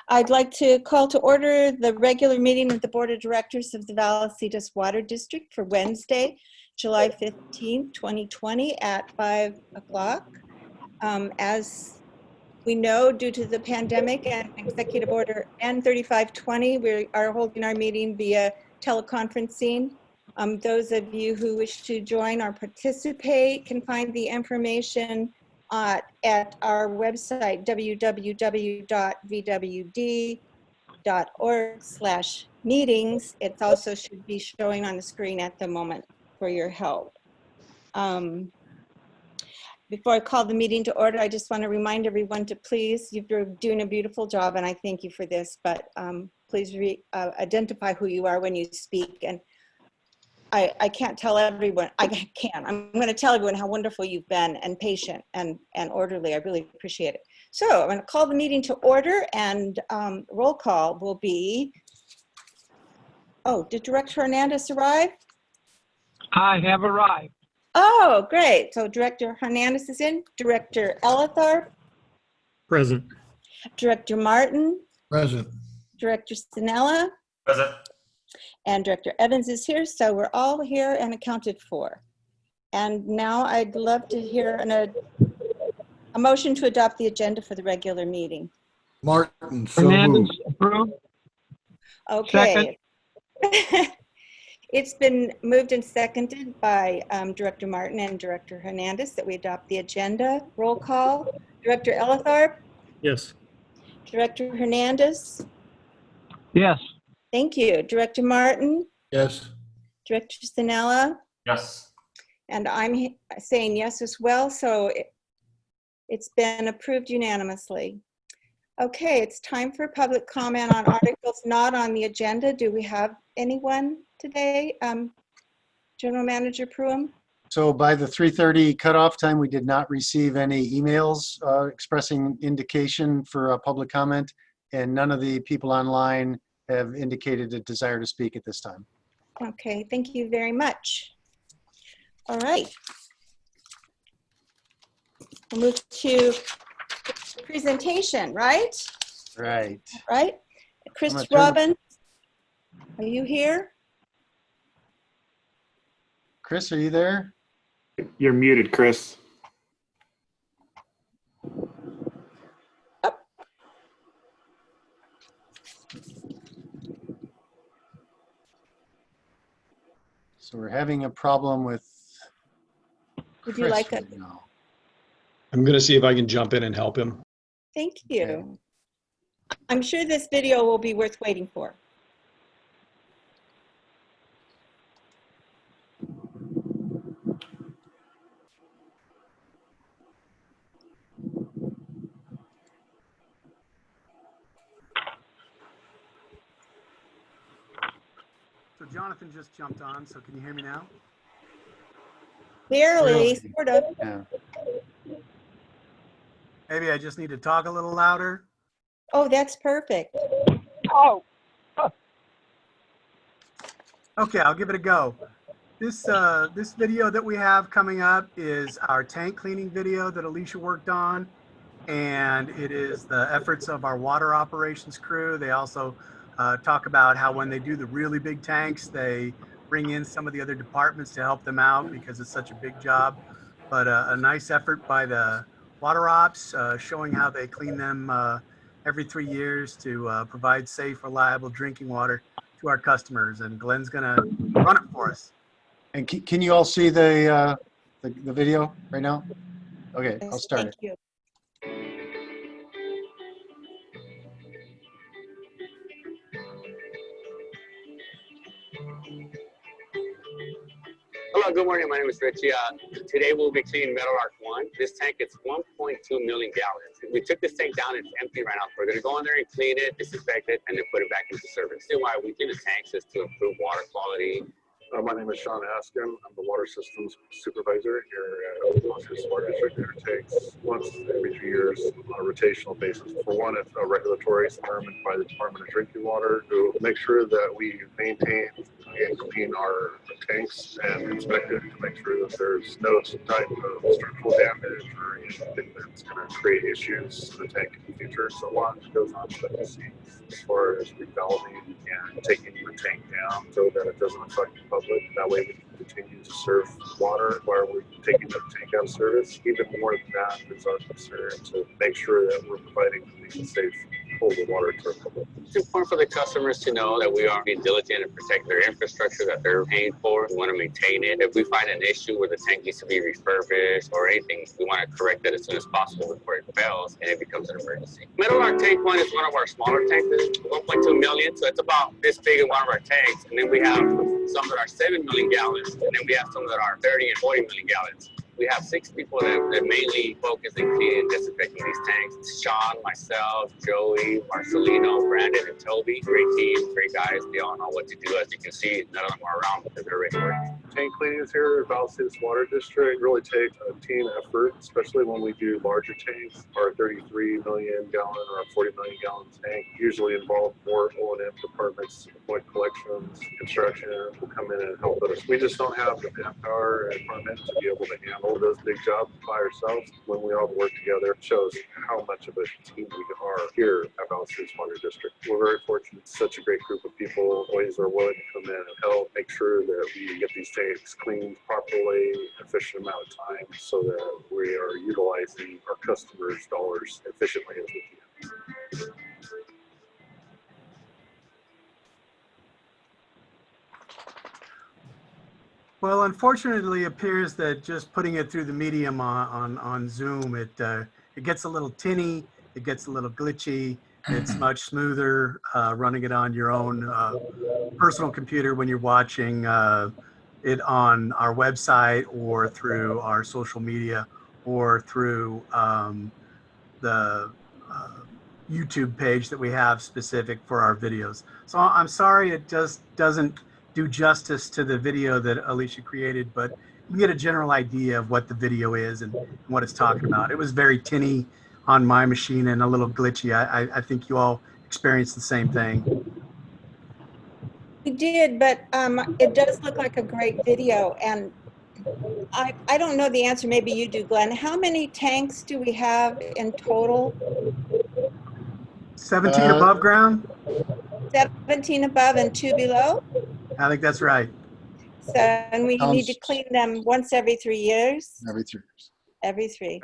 I'd like to call to order the regular meeting of the Board of Directors of the Vallecitos Water District for Wednesday, July 15th, 2020 at 5 o'clock. As we know, due to the pandemic and Executive Order N3520, we are holding our meeting via teleconferencing. Those of you who wish to join or participate can find the information at our website, www.vwd.org/meetings. It also should be showing on the screen at the moment for your help. Before I call the meeting to order, I just want to remind everyone to please, you're doing a beautiful job and I thank you for this, but please identify who you are when you speak. And I can't tell everyone, I'm going to tell everyone how wonderful you've been and patient and orderly. I really appreciate it. So I'm going to call the meeting to order, and roll call will be, did Director Hernandez arrive? I have arrived. Oh, great. So Director Hernandez is in. Director Ellithorpe? Present. Director Martin? Present. Director Stanella? Present. And Director Evans is here, so we're all here and accounted for. And now I'd love to hear a motion to adopt the agenda for the regular meeting. Martin, so Hernandez moved. approved. Okay. It's been moved and seconded by Director Martin and Director Hernandez that we adopt the agenda. Roll call. Director Ellithorpe? Yes. Director Hernandez? Yes. Thank you. Director Martin? Yes. Director Stanella? Yes. And I'm saying yes as well, so it's been approved unanimously. Okay, it's time for public comment on articles not on the agenda. Do we have anyone today? General Manager Pruitt? So by the 3:30 cutoff time, we did not receive any emails expressing indication for a public comment, and none of the people online have indicated a desire to speak at this time. Okay, thank you very much. All right. We'll move to presentation, right? Right. Right. Chris I'm gonna turn Robbins, are you here? Chris, are you there? You're muted, Chris. So we're having a problem with Would you Chris like right now. I'm going to see if I can jump in and help him. Thank you. Okay. I'm sure this video will be worth waiting for. So Jonathan just jumped on, so can you hear me now? Clearly, sort of. Yeah. Maybe I just need to talk a little louder. Oh, that's perfect. Oh. Okay, I'll give it a go. This video that we have coming up is our tank cleaning video that Alicia worked on, and it is the efforts of our water operations crew. They also talk about how when they do the really big tanks, they bring in some of the other departments to help them out because it's such a big job. But a nice effort by the water ops, showing how they clean them every 3 years to provide safe, reliable drinking water to our customers. And Glenn's gonna run it for us. And can you all see the video right now? Okay, I'll start Thank it. you. Hello, good morning. My name is Richie. Today we'll be cleaning Metal Arc 1. This tank is 1.2 million gallons. We took this tank down, it's empty right now. We're going to go in there and clean it, disinfect it, and then put it back into service. The reason why we clean the tanks is to improve water quality, My name is Sean Askin. I'm the water systems supervisor here at Vallecitos Water District. It takes once every 3 years on a rotational basis. For one, it's a regulatory determined by the Department of Drinking Water to make sure that we maintain and clean our tanks and inspect it to make sure that there's no type of structural damage or anything that's going to create issues to the tank in the future. So a lot goes on behind the scenes as far as revalving and taking the tank down so that it doesn't affect the public. That way we can continue to serve water while we're taking the tank out of service. Even more than that is our concern to make sure that we're providing clean and safe potable water to our public. It's important for the customers to know that we are being diligent and protect their infrastructure that they're paying for. We want to maintain it. If we find an issue where the tank needs to be refurbished or anything, we want to correct that as soon as possible before it fails and it becomes an emergency. Meadowlark Tank 1 is one of our smaller tanks. It's 1.2 million, so it's about this big in one of our tanks. And then we have some that are 7 million gallons, and then we have some that are 30 and 40 million gallons. We have 6 people that mainly focus in cleaning and disinfecting these tanks. It's Sean, myself, Joey, Marcelino, Brandon, and Toby. Great team, great guys. They all know what to do. As you can see, none of them are around because they're already working. Tank cleanings here at Vallecitos Water District really take a team effort, especially when we do larger tanks. Our 33 million gallon or our 40 million gallon tank usually involve more O&M departments, like collections, construction will come in and help us. We just don't have the manpower and equipment to be able to handle those big jobs by ourselves. When we all work together, it shows how much of a team we are here at Vallecitos Water District. We're very fortunate. Such a great group of people. Employees are willing to come in and help make sure that we get these tanks cleaned properly, efficient amount of time, so that we are utilizing our customers' dollars efficiently as we can. Well, unfortunately, it appears that just putting it through the medium on Zoom, it gets a little tinny, it gets a little glitchy. It's much smoother running it on your own personal computer when you're watching it on our website or through our social media or through the YouTube page that we have specific for our videos. So I'm sorry it just doesn't do justice to the video that Alicia created, but you can get a general idea of what the video is and what it's talking about. It was very tinny on my machine and a little glitchy. I think you all experienced the same thing. We did, but it does look like a great video. And I don't know the answer. Maybe you do, Glenn. How many tanks do we have in total? 17 above ground? 17 above and 2 below? I think that's right. So, and we need to clean them once every 3 years? Every 3 years. Every 3.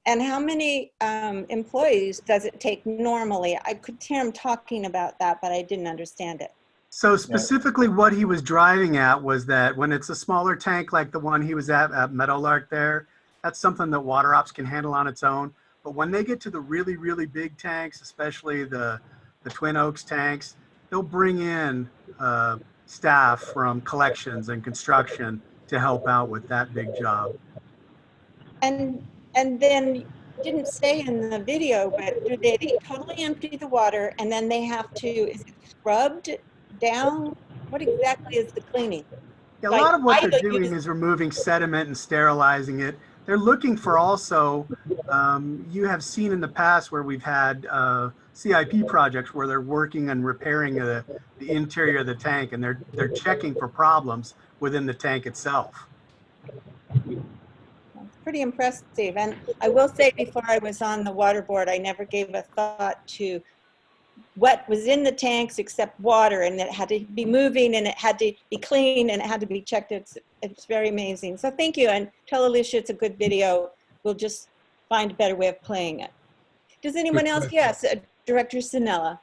And how many employees does it take normally? I could hear him talking about that, but I didn't understand it. So specifically what he was driving at was that when it's a smaller tank like the one he was at Meadowlark there, that's something that water ops can handle on its own. But when they get to the really, really big tanks, especially the Twin Oaks tanks, they'll bring in staff from collections and construction to help out with that big job. And then you didn't say in the video, but do they totally empty the water and then they have to, is it scrubbed down? What exactly is the cleaning? Yeah, a lot of what they're doing is removing sediment and sterilizing it. They're looking for also, you have seen in the past where we've had CIP projects where they're working on repairing the interior of the tank, and they're checking for problems within the tank itself. Pretty impressive. And I will say, before I was on the water board, I never gave a thought to what was in the tanks except water, and it had to be moving, and it had to be clean, and it had to be checked. It's very amazing. So thank you, and tell Alicia it's a good video. We'll just find a better way of playing it. Does anyone else? Yes, Director Sinella.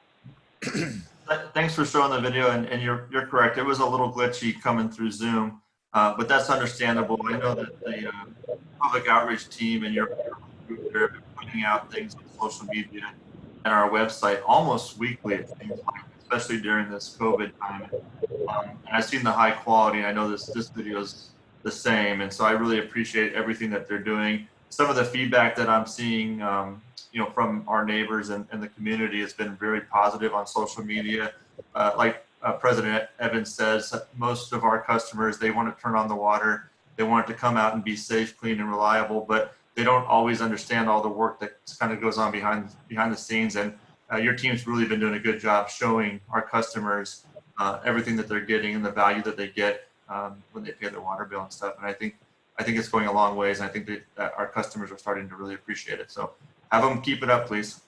Thanks for showing the video, and you're correct. It was a little glitchy coming through Zoom, but that's understandable. I know that the public outreach team and your group are putting out things on social media and our website almost weekly, it seems like, especially during this COVID time. And I've seen the high quality, and I know this video is the same, and so I really appreciate everything that they're doing. Some of the feedback that I'm seeing, from our neighbors and the community has been very positive on social media. Like President Evans says, most of our customers, they want to turn on the water. They want it to come out and be safe, clean, and reliable, but they don't always understand all the work that kind of goes on behind the scenes. And your team's really been doing a good job showing our customers everything that they're getting and the value that they get when they pay their water bill and stuff. And I think it's going a long ways, and I think that our customers are starting to really appreciate it. So have them keep it up, please.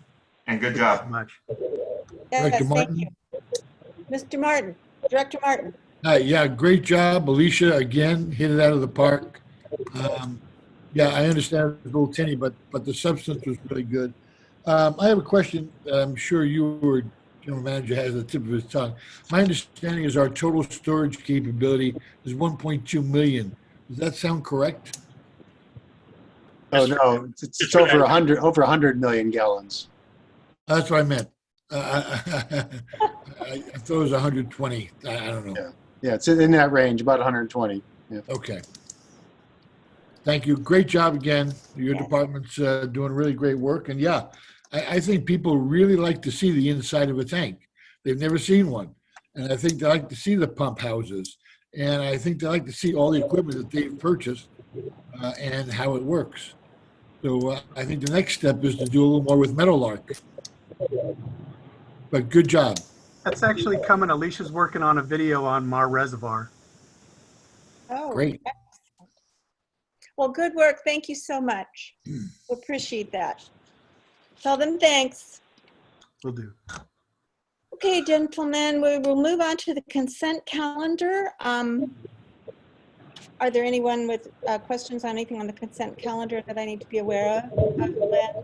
And good Thank you so job. much. Yes, Director thank Martin? you. Mr. Martin, Director Martin. Yeah, great job. Alicia, again, hit it out of the park. Yeah, I understand it's a little tinny, but the substance was really good. I have a question that I'm sure you or general manager has at the tip of his tongue. My understanding is our total storage capability is 1.2 million. Does that sound correct? Oh, no, it's over 100 million gallons. That's what I meant. I thought it was 120. I don't know. Yeah. Yeah, it's in that range, about 120. Yeah. Okay. Thank you. Great job again. Your Yes. department's doing really great work. And yeah, I think people really like to see the inside of a tank. They've never seen one. And I think they like to see the pump houses. And I think they like to see all the equipment that they've purchased and how it works. So I think the next step is to do a little more with Meadowlark. But good job. That's actually coming. Alicia's working on a video on Mar Reservoir. Oh, Great. excellent. Well, good work. Thank you so much. We appreciate that. Tell them thanks. Will do. Okay, gentlemen, we will move on to the consent calendar. Are there anyone with questions on anything on the consent calendar that I need to be aware of? Glenn?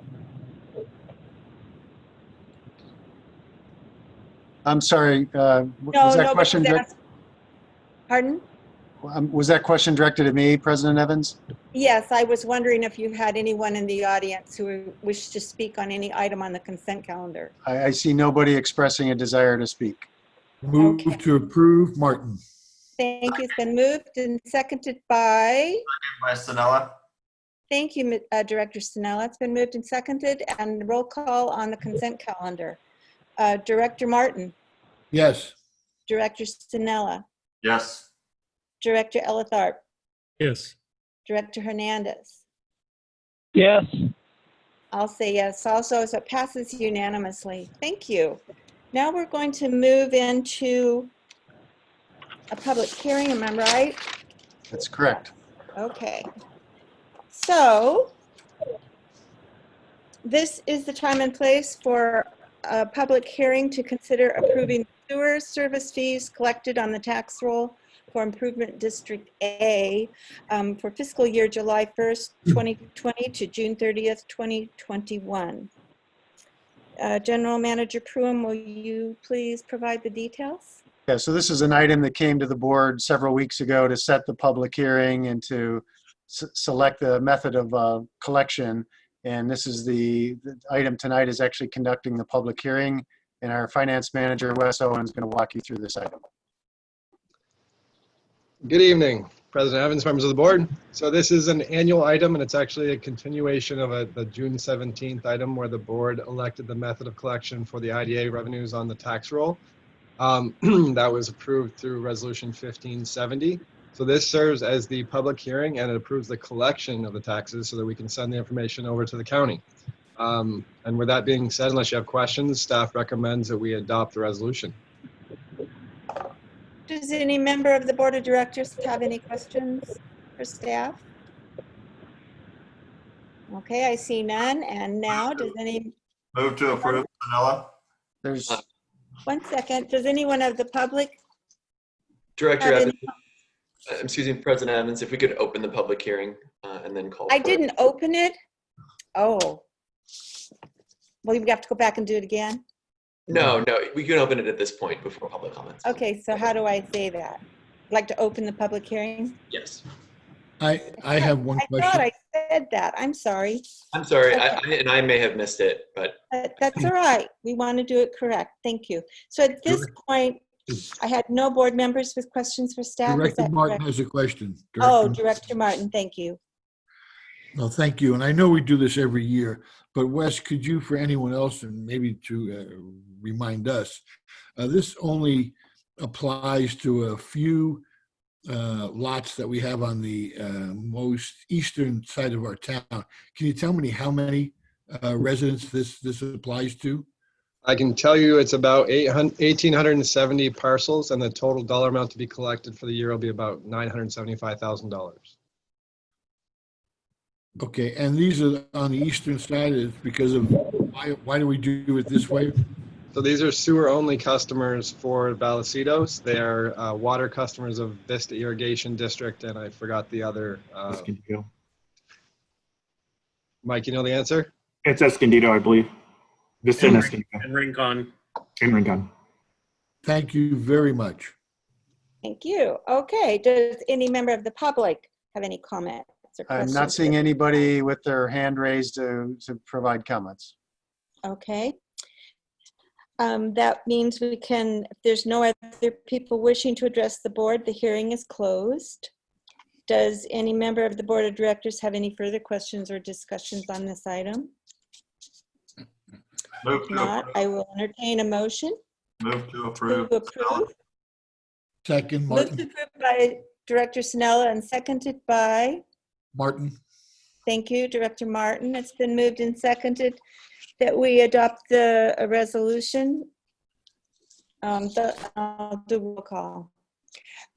I'm sorry, No, was that nobody's question asked. Pardon? was that question directed at me, President Evans? Yes, I was wondering if you had anyone in the audience who wished to speak on any item on the consent calendar. I see nobody expressing a desire to speak. Move Okay. to approve, Martin. Thank you. It's been moved and seconded by, By Sanella. thank you, Director Sinella. It's been moved and seconded, and roll call on the consent calendar. Director Martin, Yes. Director Sinella, Yes. Director Elitharp, Yes. Director Hernandez. Yes. I'll say yes also, so it passes unanimously. Thank you. Now we're going to move into a public hearing, am I right? That's correct. Okay. So this is the time and place for a public hearing to consider approving sewer service fees collected on the tax roll for Improvement District A for fiscal year July 1st, 2020 to June 30th, 2021. General Manager Pruitt, will you please provide the details? Yeah, so this is an item that came to the board several weeks ago to set the public hearing and to select the method of collection. And this is the item tonight is actually conducting the public hearing, and our finance manager, Wes Owen, is going to walk you through this item. Good evening, President Evans, members of the board. So this is an annual item, and it's actually a continuation of the June 17th item where the board elected the method of collection for the IDA revenues on the tax roll. That was approved through Resolution 1570. So this serves as the public hearing, and it approves the collection of the taxes so that we can send the information over to the county. And with that being said, unless you have questions, staff recommends that we adopt the resolution. Does any member of the Board of Directors have any questions for staff? Okay, I see none. And now, does any, Move to approve, Sanella. There's, one second, does anyone of the public Director have Evans, any? excuse me, President Evans, if we could open the public hearing and then call. I for it. didn't open it. Oh. Well, you have to go back and do it again? No, we can open it at this point before public comments. Okay, so how do I say that? Like to open the public hearing? Yes. I have one I question. thought I said that. I'm sorry. I'm sorry, Okay. I may have missed it, but That's all right. We want to do it correct. Thank you. So at this point, I had no board members with questions for staff. Is Director that Martin correct? has a question. Oh, Director Martin, thank you. Well, thank you. And I know we do this every year, but Wes, could you, for anyone else, and maybe to remind us, this only applies to a few lots that we have on the most eastern side of our town. Can you tell me how many residents this applies to? I can tell you it's about 1,870 parcels, and the total dollar amount to be collected for the year will be about $975,000. Okay, and these are on the eastern side. It's because of why do we do it this way? So these are sewer-only customers for Vallecitos. They are water customers of Vista Irrigation District, and I forgot the other. Escondido. Mike, you know the answer? It's Escondido, I believe. Vista and Escondido. And Rincon. And Rincon. Thank you very much. Thank you. Okay, does any member of the public have any comments or I'm questions? not seeing anybody with their hand raised to provide comments. Okay. That means we can, if there's no other people wishing to address the board, the hearing is closed. Does any member of the board of directors have any further questions or discussions on this item? Move If to not, approve. I will entertain a motion Move to to approve. approve. Second, Moved Martin. to approve by Director Sinella and seconded by, Martin. thank you, Director Martin. It's been moved and seconded that we adopt the resolution. I'll do roll call.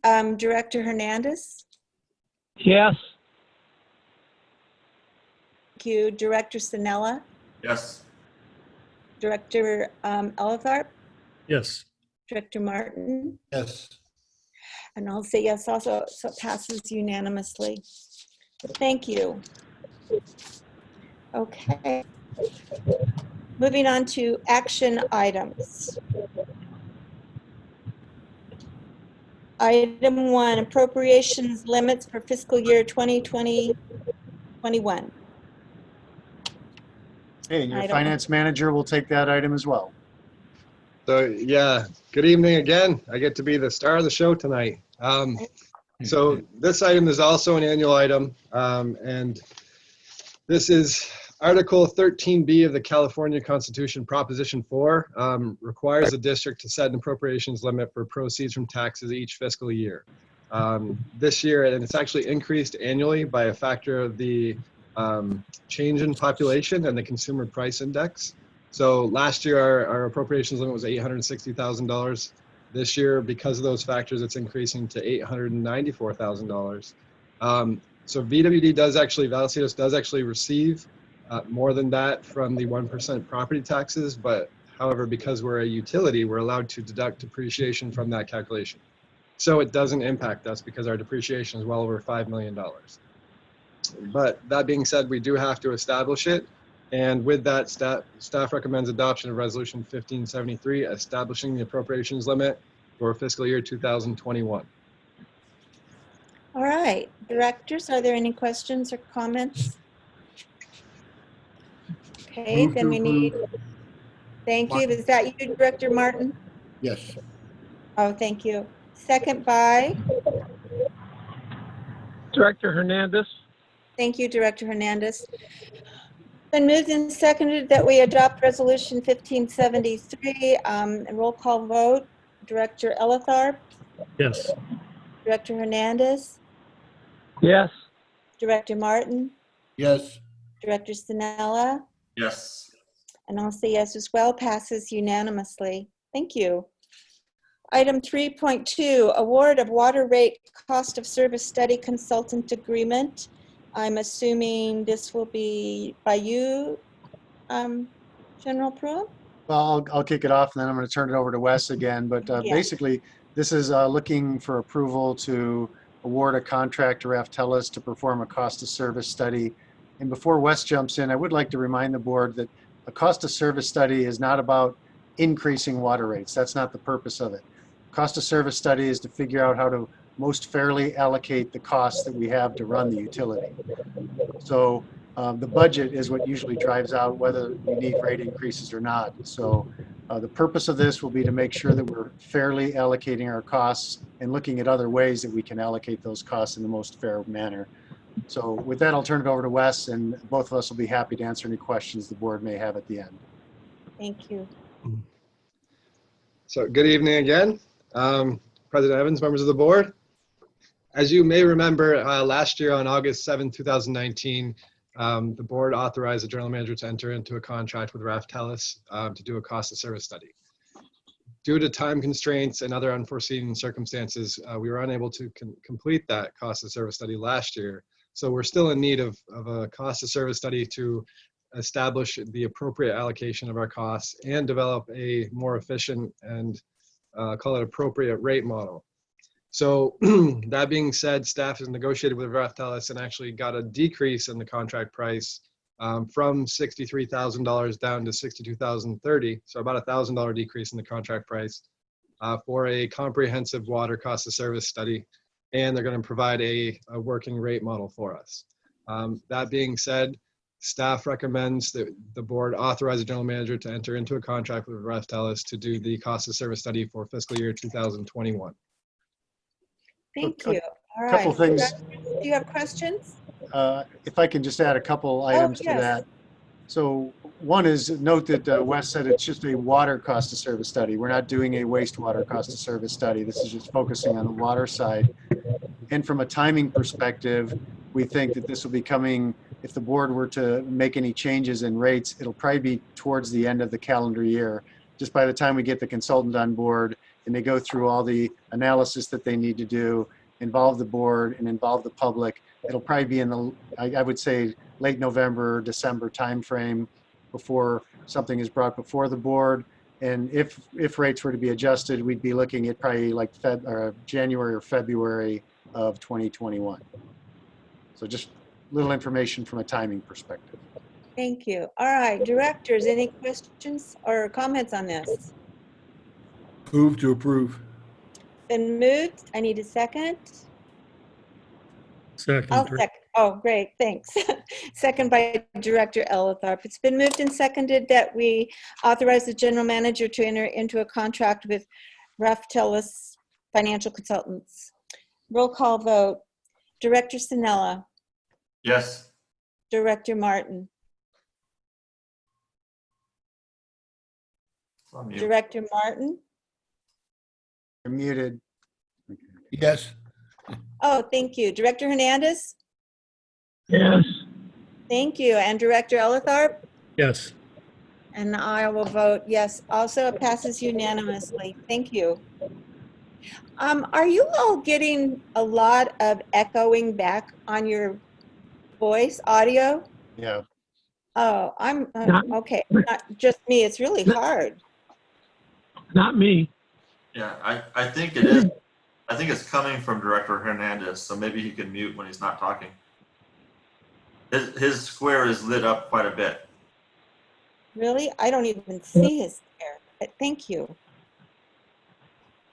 Director Hernandez, Yes. thank you. Director Sinella, Yes. Director Elitharp, Yes. Director Martin, Yes. and I'll say yes also, so it passes unanimously. Thank you. Okay. Moving on to action items. Item 1, appropriations limits for fiscal year 2020-21. Hey, and your I don't- finance manager will take that item as well. So yeah, good evening again. I get to be the star of the show tonight. So this item is also an annual item, and this is Article 13B of the California Constitution, Proposition 4, requires the district to set an appropriations limit for proceeds from taxes each fiscal year. This year, and it's actually increased annually by a factor of the change in population and the consumer price index. So last year, our appropriations limit was $860,000. This year, because of those factors, it's increasing to $894,000. So VWD does actually, Vallecitos does actually receive more than that from the 1% property taxes, but however, because we're a utility, we're allowed to deduct depreciation from that calculation. So it doesn't impact us because our depreciation is well over $5 million. But that being said, we do have to establish it. And with that, staff recommends adoption of Resolution 1573, establishing the appropriations limit for fiscal year 2021. All right, directors, are there any questions or comments? Okay, Move then to we need, approve. thank you. Martin. Is that you, Director Martin? Yes. Oh, thank you. Second by, Director Hernandez. thank you, Director Hernandez. Then moved and seconded that we adopt Resolution 1573. Roll call vote. Director Elitharp, Yes. Director Hernandez, Yes. Director Martin, Yes. Director Sinella, Yes. and I'll say yes as well. Passes unanimously. Thank you. Item 3.2, award of water rate cost of service study consultant agreement. I'm assuming this will be by you, General Pruitt? Well, I'll kick it off and then I'm going to turn it over to Wes again. But Yeah. basically, this is looking for approval to award a contract to Raftellus to perform a cost of service study. And before Wes jumps in, I would like to remind the board that a cost of service study is not about increasing water rates. That's not the purpose of it. Cost of service study is to figure out how to most fairly allocate the costs that we have to run the utility. So the budget is what usually drives out whether we need rate increases or not. So the purpose of this will be to make sure that we're fairly allocating our costs and looking at other ways that we can allocate those costs in the most fair manner. So with that, I'll turn it over to Wes, and both of us will be happy to answer any questions the board may have at the end. Thank you. So good evening again. President Evans, members of the board. As you may remember, last year on August 7, 2019, the board authorized the general manager to enter into a contract with Raftellus to do a cost of service study. Due to time constraints and other unforeseen circumstances, we were unable to complete that cost of service study last year. So we're still in need of a cost of service study to establish the appropriate allocation of our costs and develop a more efficient and call it appropriate rate model. So that being said, staff has negotiated with Raftellus and actually got a decrease in the contract price from $63,000 down to $62,030. So about $1,000 decrease in the contract price for a comprehensive water cost of service study. And they're going to provide a working rate model for us. That being said, staff recommends that the board authorize the general manager to enter into a contract with Raftellus to do the cost of service study for fiscal year 2021. Thank you. All right. Couple things. Do you have questions? If I can just add a couple items to yes. that. So one is note that Wes said it's just a water cost of service study. We're not doing a wastewater cost of service study. This is just focusing on the water side. And from a timing perspective, we think that this will be coming, if the board were to make any changes in rates, it'll probably be towards the end of the calendar year. Just by the time we get the consultant on board and they go through all the analysis that they need to do, involve the board and involve the public, it'll probably be in the, I would say, late November, December timeframe before something is brought before the board. And if rates were to be adjusted, we'd be looking at probably like January or February of 2021. So just little information from a timing perspective. Thank you. All right, directors, any questions or comments on this? Move to approve. Been moved. I need a second. I'll Second. second. Oh, great. Thanks. Second by Director Elitharp. It's been moved and seconded that we authorize the general manager to enter into a contract with Raftellus Financial Consultants. Roll call vote. Director Sinella. Yes. Director Martin. It's on mute. Director Martin. You're muted. Yes. Oh, thank you. Director Hernandez. Yes. Thank you. And Director Elitharp. Yes. And I will vote yes. Also, it passes unanimously. Thank you. Are you all getting a lot of echoing back on your voice audio? Yeah. Oh, I'm Not- okay. Not just me. It's really hard. Not me. Yeah, I think it is. I think it's coming from Director Hernandez, so maybe he can mute when he's not talking. His square is lit up quite a bit. Really? I don't even see his hair. But thank you.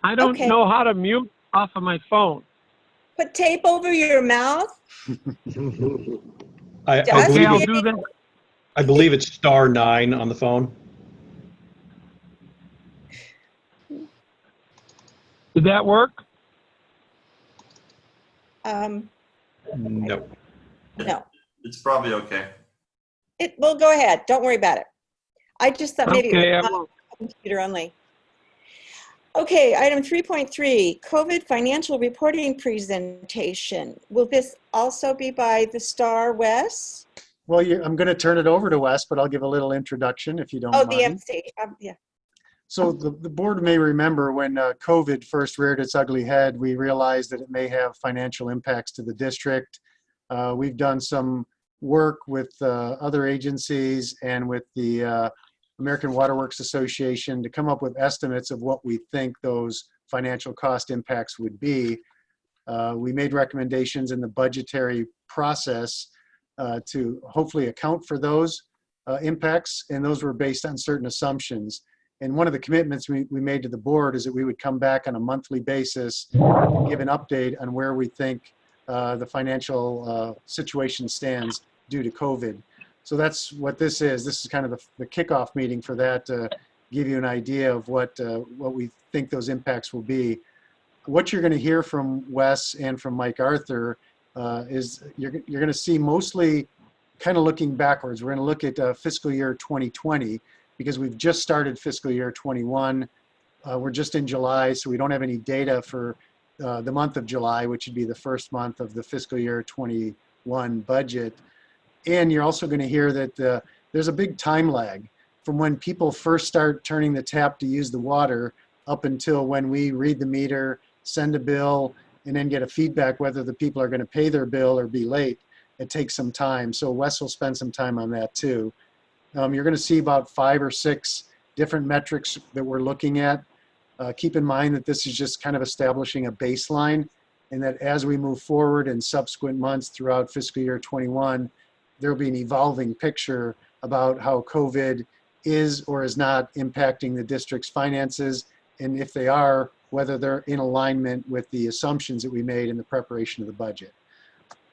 I don't Okay. know how to mute off of my phone. Put tape over your mouth. I Does Okay, I'll believe do that. I believe it's *9 on the phone. Did that work? No. No. It's probably okay. Well, go ahead. Don't worry about it. I just thought maybe Okay, it I was won't. on computer only. Okay, item 3.3, COVID financial reporting presentation. Will this also be by the Star West? Well, I'm going to turn it over to Wes, but I'll give a little introduction if you don't Oh, mind. the MC. Yeah. So the board may remember when COVID first reared its ugly head, we realized that it may have financial impacts to the district. We've done some work with other agencies and with the American Water Works Association to come up with estimates of what we think those financial cost impacts would be. We made recommendations in the budgetary process to hopefully account for those impacts, and those were based on certain assumptions. And one of the commitments we made to the board is that we would come back on a monthly basis and give an update on where we think the financial situation stands due to COVID. So that's what this is. This is kind of the kickoff meeting for that to give you an idea of what we think those impacts will be. What you're going to hear from Wes and from Mike Arthur is you're going to see mostly kind of looking backwards. We're going to look at fiscal year 2020 because we've just started fiscal year 21. We're just in July, so we don't have any data for the month of July, which would be the first month of the fiscal year 21 budget. And you're also going to hear that there's a big time lag from when people first start turning the tap to use the water up until when we read the meter, send a bill, and then get a feedback whether the people are going to pay their bill or be late. It takes some time. So Wes will spend some time on that too. You're going to see about 5 or 6 different metrics that we're looking at. Keep in mind that this is just kind of establishing a baseline, and that as we move forward in subsequent months throughout fiscal year 21, there will be an evolving picture about how COVID is or is not impacting the district's finances, and if they are, whether they're in alignment with the assumptions that we made in the preparation of the budget.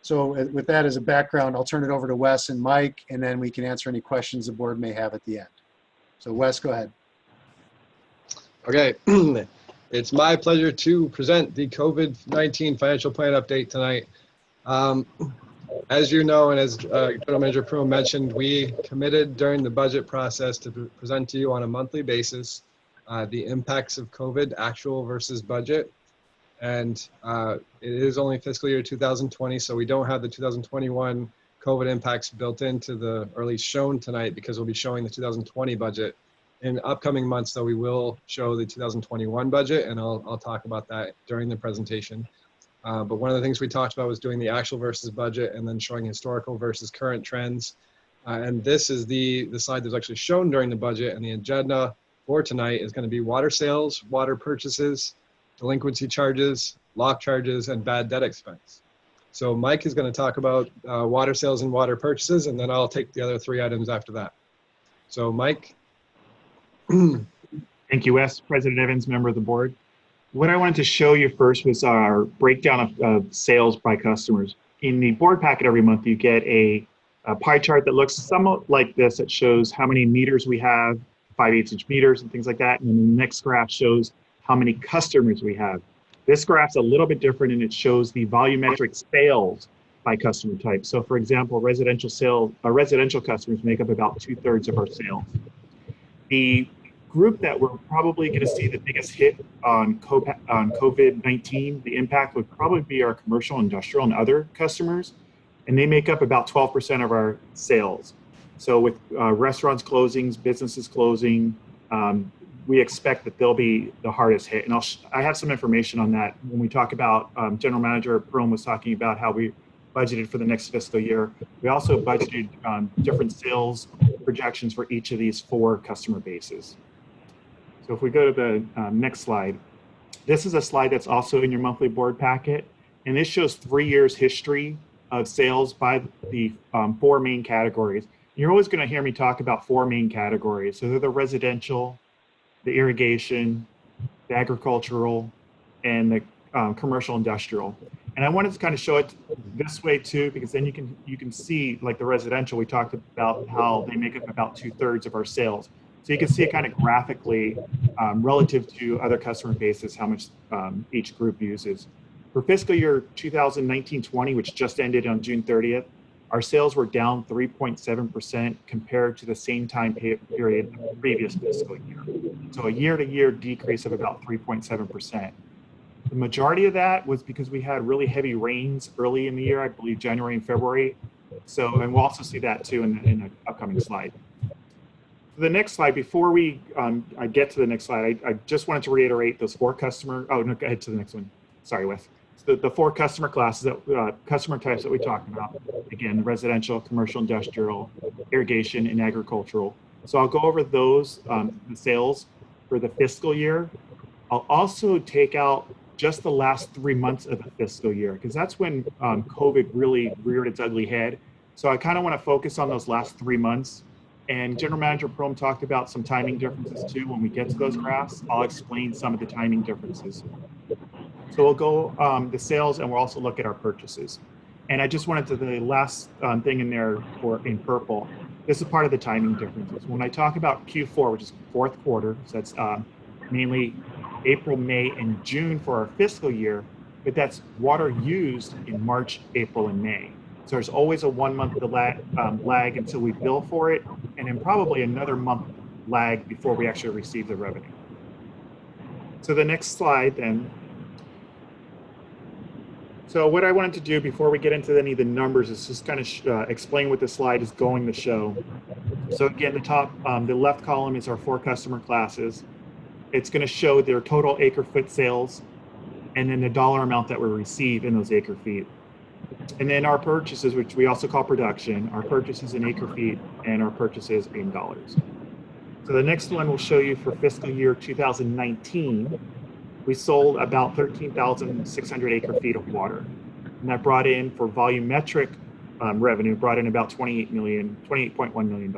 So with that as a background, I'll turn it over to Wes and Mike, and then we can answer any questions the board may have at the end. So Wes, go ahead. Okay, it's my pleasure to present the COVID-19 financial plan update tonight. As you know, and as General Manager Pruitt mentioned, we committed during the budget process to present to you on a monthly basis the impacts of COVID, actual versus budget. And it is only fiscal year 2020, so we don't have the 2021 COVID impacts built into the, or at least shown tonight, because we'll be showing the 2020 budget. In upcoming months, though, we will show the 2021 budget, and I'll talk about that during the presentation. But one of the things we talked about was doing the actual versus budget and then showing historical versus current trends. And this is the slide that's actually shown during the budget, and the agenda for tonight is going to be water sales, water purchases, delinquency charges, lock charges, and bad debt expense. So Mike is going to talk about water sales and water purchases, and then I'll take the other 3 items after that. So Mike. Thank you, Wes. President Evans, member of the board. What I wanted to show you first was our breakdown of sales by customers. In the board packet every month, you get a pie chart that looks somewhat like this. It shows how many meters we have, 5/8" meters and things like that. And then the next graph shows how many customers we have. This graph's a little bit different, and it shows the volumetric sales by customer type. So for example, residential customers make up about 2/3 of our sales. The group that we're probably going to see the biggest hit on COVID-19, the impact would probably be our commercial, industrial, and other customers, and they make up about 12% of our sales. So with restaurants closings, businesses closing, we expect that they'll be the hardest hit. And I have some information on that when we talk about, General Manager Perlin was talking about how we budgeted for the next fiscal year. We also budgeted different sales projections for each of these 4 customer bases. So if we go to the next slide, this is a slide that's also in your monthly board packet, and this shows 3 years history of sales by the 4 main categories. You're always going to hear me talk about 4 main categories. So they're the residential, the irrigation, the agricultural, and the commercial industrial. And I wanted to kind of show it this way too, because then you can see, like the residential, we talked about how they make up about 2/3 of our sales. So you can see it kind of graphically relative to other customer bases, how much each group uses. For fiscal year 2019-20, which just ended on June 30th, our sales were down 3.7% compared to the same time period of the previous fiscal year. So a year-to-year decrease of about 3.7%. The majority of that was because we had really heavy rains early in the year, I believe January and February. So, and we'll also see that too in the upcoming slide. The next slide, before we I get to the next slide, I just wanted to reiterate those 4 customer, oh no, go ahead to the next one. Sorry, Wes. So the 4 customer classes, that customer types that we talked about. Again, residential, commercial, industrial, irrigation, and agricultural. So I'll go over those the sales for the fiscal year. I'll also take out just the last 3 months of the fiscal year, because that's when COVID really reared its ugly head. So I kind of want to focus on those last 3 months. And General Manager Prom talked about some timing differences too. When we get to those graphs, I'll explain some of the timing differences. So we'll go the sales, and we'll also look at our purchases. And I just wanted to, the last thing in there in purple, this is part of the timing differences. When I talk about Q4, which is 4th quarter, so that's mainly April, May, and June for our fiscal year, but that's water used in March, April, and May. So there's always a 1-month lag until we bill for it, and then probably another month lag before we actually receive the revenue. So the next slide then. So what I wanted to do before we get into any of the numbers is just kind of explain what the slide is going to show. So again, the left column is our 4 customer classes. It's going to show their total acre foot sales and then the dollar amount that we receive in those acre feet. And then our purchases, which we also call production, our purchases in acre feet and our purchases in dollars. So the next one will show you for fiscal year 2019, we sold about 13,600 acre feet of water. And that brought in, for volumetric revenue, brought in about $28.1 million.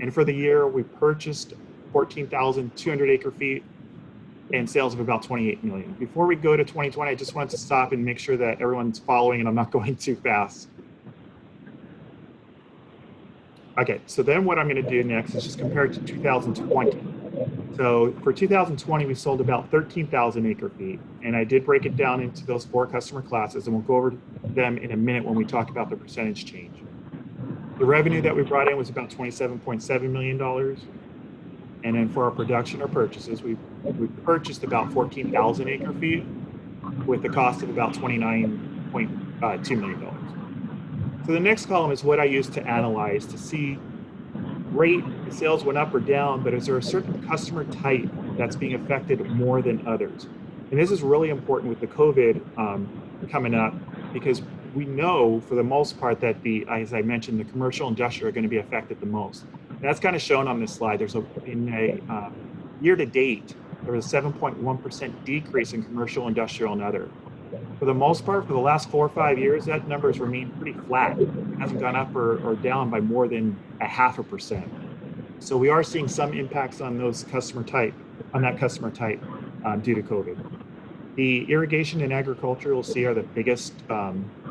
And for the year, we purchased 14,200 acre feet and sales of about 28 million. Before we go to 2020, I just wanted to stop and make sure that everyone's following and I'm not going too fast. Okay, so then what I'm going to do next is just compare it to 2020. So for 2020, we sold about 13,000 acre feet, and I did break it down into those 4 customer classes, and we'll go over them in a minute when we talk about the percentage change. The revenue that we brought in was about $27.7 million. And then for our production or purchases, we purchased about 14,000 acre feet with the cost of about $29.2 million. So the next column is what I use to analyze to see rate, sales went up or down, but is there a certain customer type that's being affected more than others? And this is really important with the COVID coming up, because we know for the most part that as I mentioned, the commercial industrial are going to be affected the most. And that's kind of shown on this slide. There's in a year to date, there was a 7.1% decrease in commercial, industrial, and other. For the most part, for the last 4 or 5 years, that number has remained pretty flat. It hasn't gone up or down by more than 0.5%. So we are seeing some impacts on that customer type due to COVID. The irrigation and agriculture, you'll see, are the biggest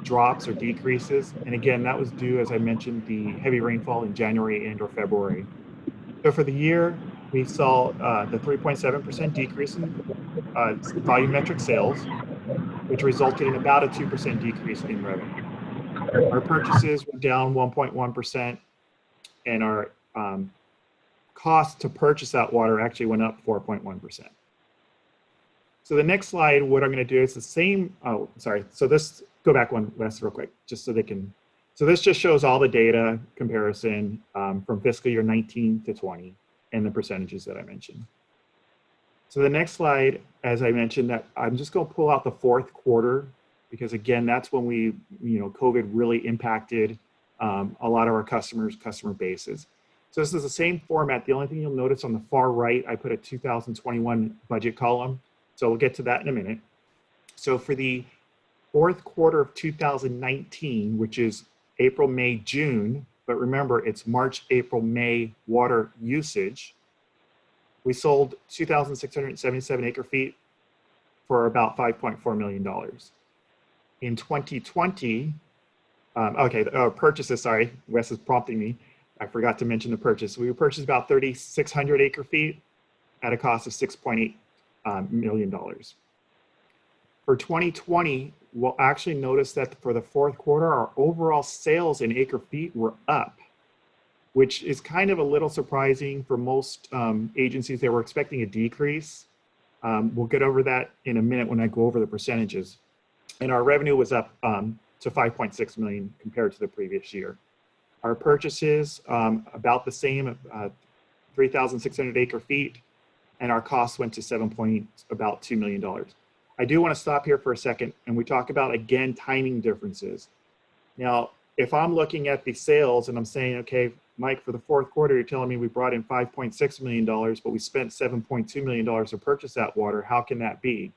drops or decreases. And again, that was due, as I mentioned, the heavy rainfall in January and or February. So for the year, we saw the 3.7% decrease in volumetric sales, which resulted in about a 2% decrease in revenue. Our purchases were down 1.1%, and our cost to purchase that water actually went up 4.1%. So the next slide, what I'm going to do is the same. Oh, sorry. So this, go back one, Wes, real quick, just so they can. So this just shows all the data comparison from fiscal year 19 to 20 and the percentages that I mentioned. So the next slide, as I mentioned, that I'm just going to pull out the 4th quarter, because again, that's when COVID really impacted a lot of our customer bases. So this is the same format. The only thing you'll notice on the far right, I put a 2021 budget column. So we'll get to that in a minute. So for the 4th quarter of 2019, which is April, May, June, but remember it's March, April, May water usage, we sold 2,677 acre feet for about $5.4 million. In 2020, purchases, sorry, Wes is prompting me. I forgot to mention the purchase. We purchased about 3,600 acre feet at a cost of $6.8 million. For 2020, we'll actually notice that for the 4th quarter, our overall sales in acre feet were up, which is kind of a little surprising for most agencies. They were expecting a decrease. We'll get over that in a minute when I go over the percentages. And our revenue was up to 5.6 million compared to the previous year. Our purchases, about the same, 3,600 acre feet, and our costs went to about $2 million. I do want to stop here for a second, and we talk about, again, timing differences. Now, if I'm looking at the sales and I'm saying, okay, Mike, for the 4th quarter, you're telling me we brought in $5.6 million, but we spent $7.2 million to purchase that water. How can that be?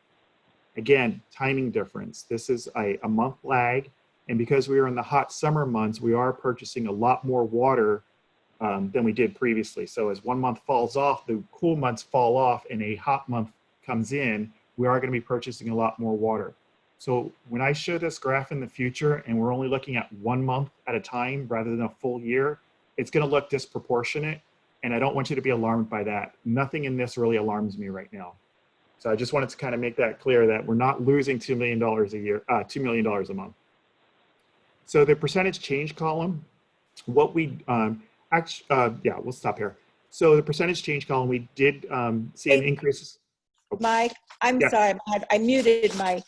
Again, timing difference. This is a month lag. And because we are in the hot summer months, we are purchasing a lot more water than we did previously. So as one month falls off, the cool months fall off and a hot month comes in, we are going to be purchasing a lot more water. So when I show this graph in the future and we're only looking at 1 month at a time rather than a full year, it's going to look disproportionate. And I don't want you to be alarmed by that. Nothing in this really alarms me right now. So I just wanted to kind of make that clear that we're not losing $2 million a year, $2 million a month. So the percentage change column, what we we'll stop here. So the percentage change column, we did see an increase. Mike, I'm Yes. sorry, I muted my,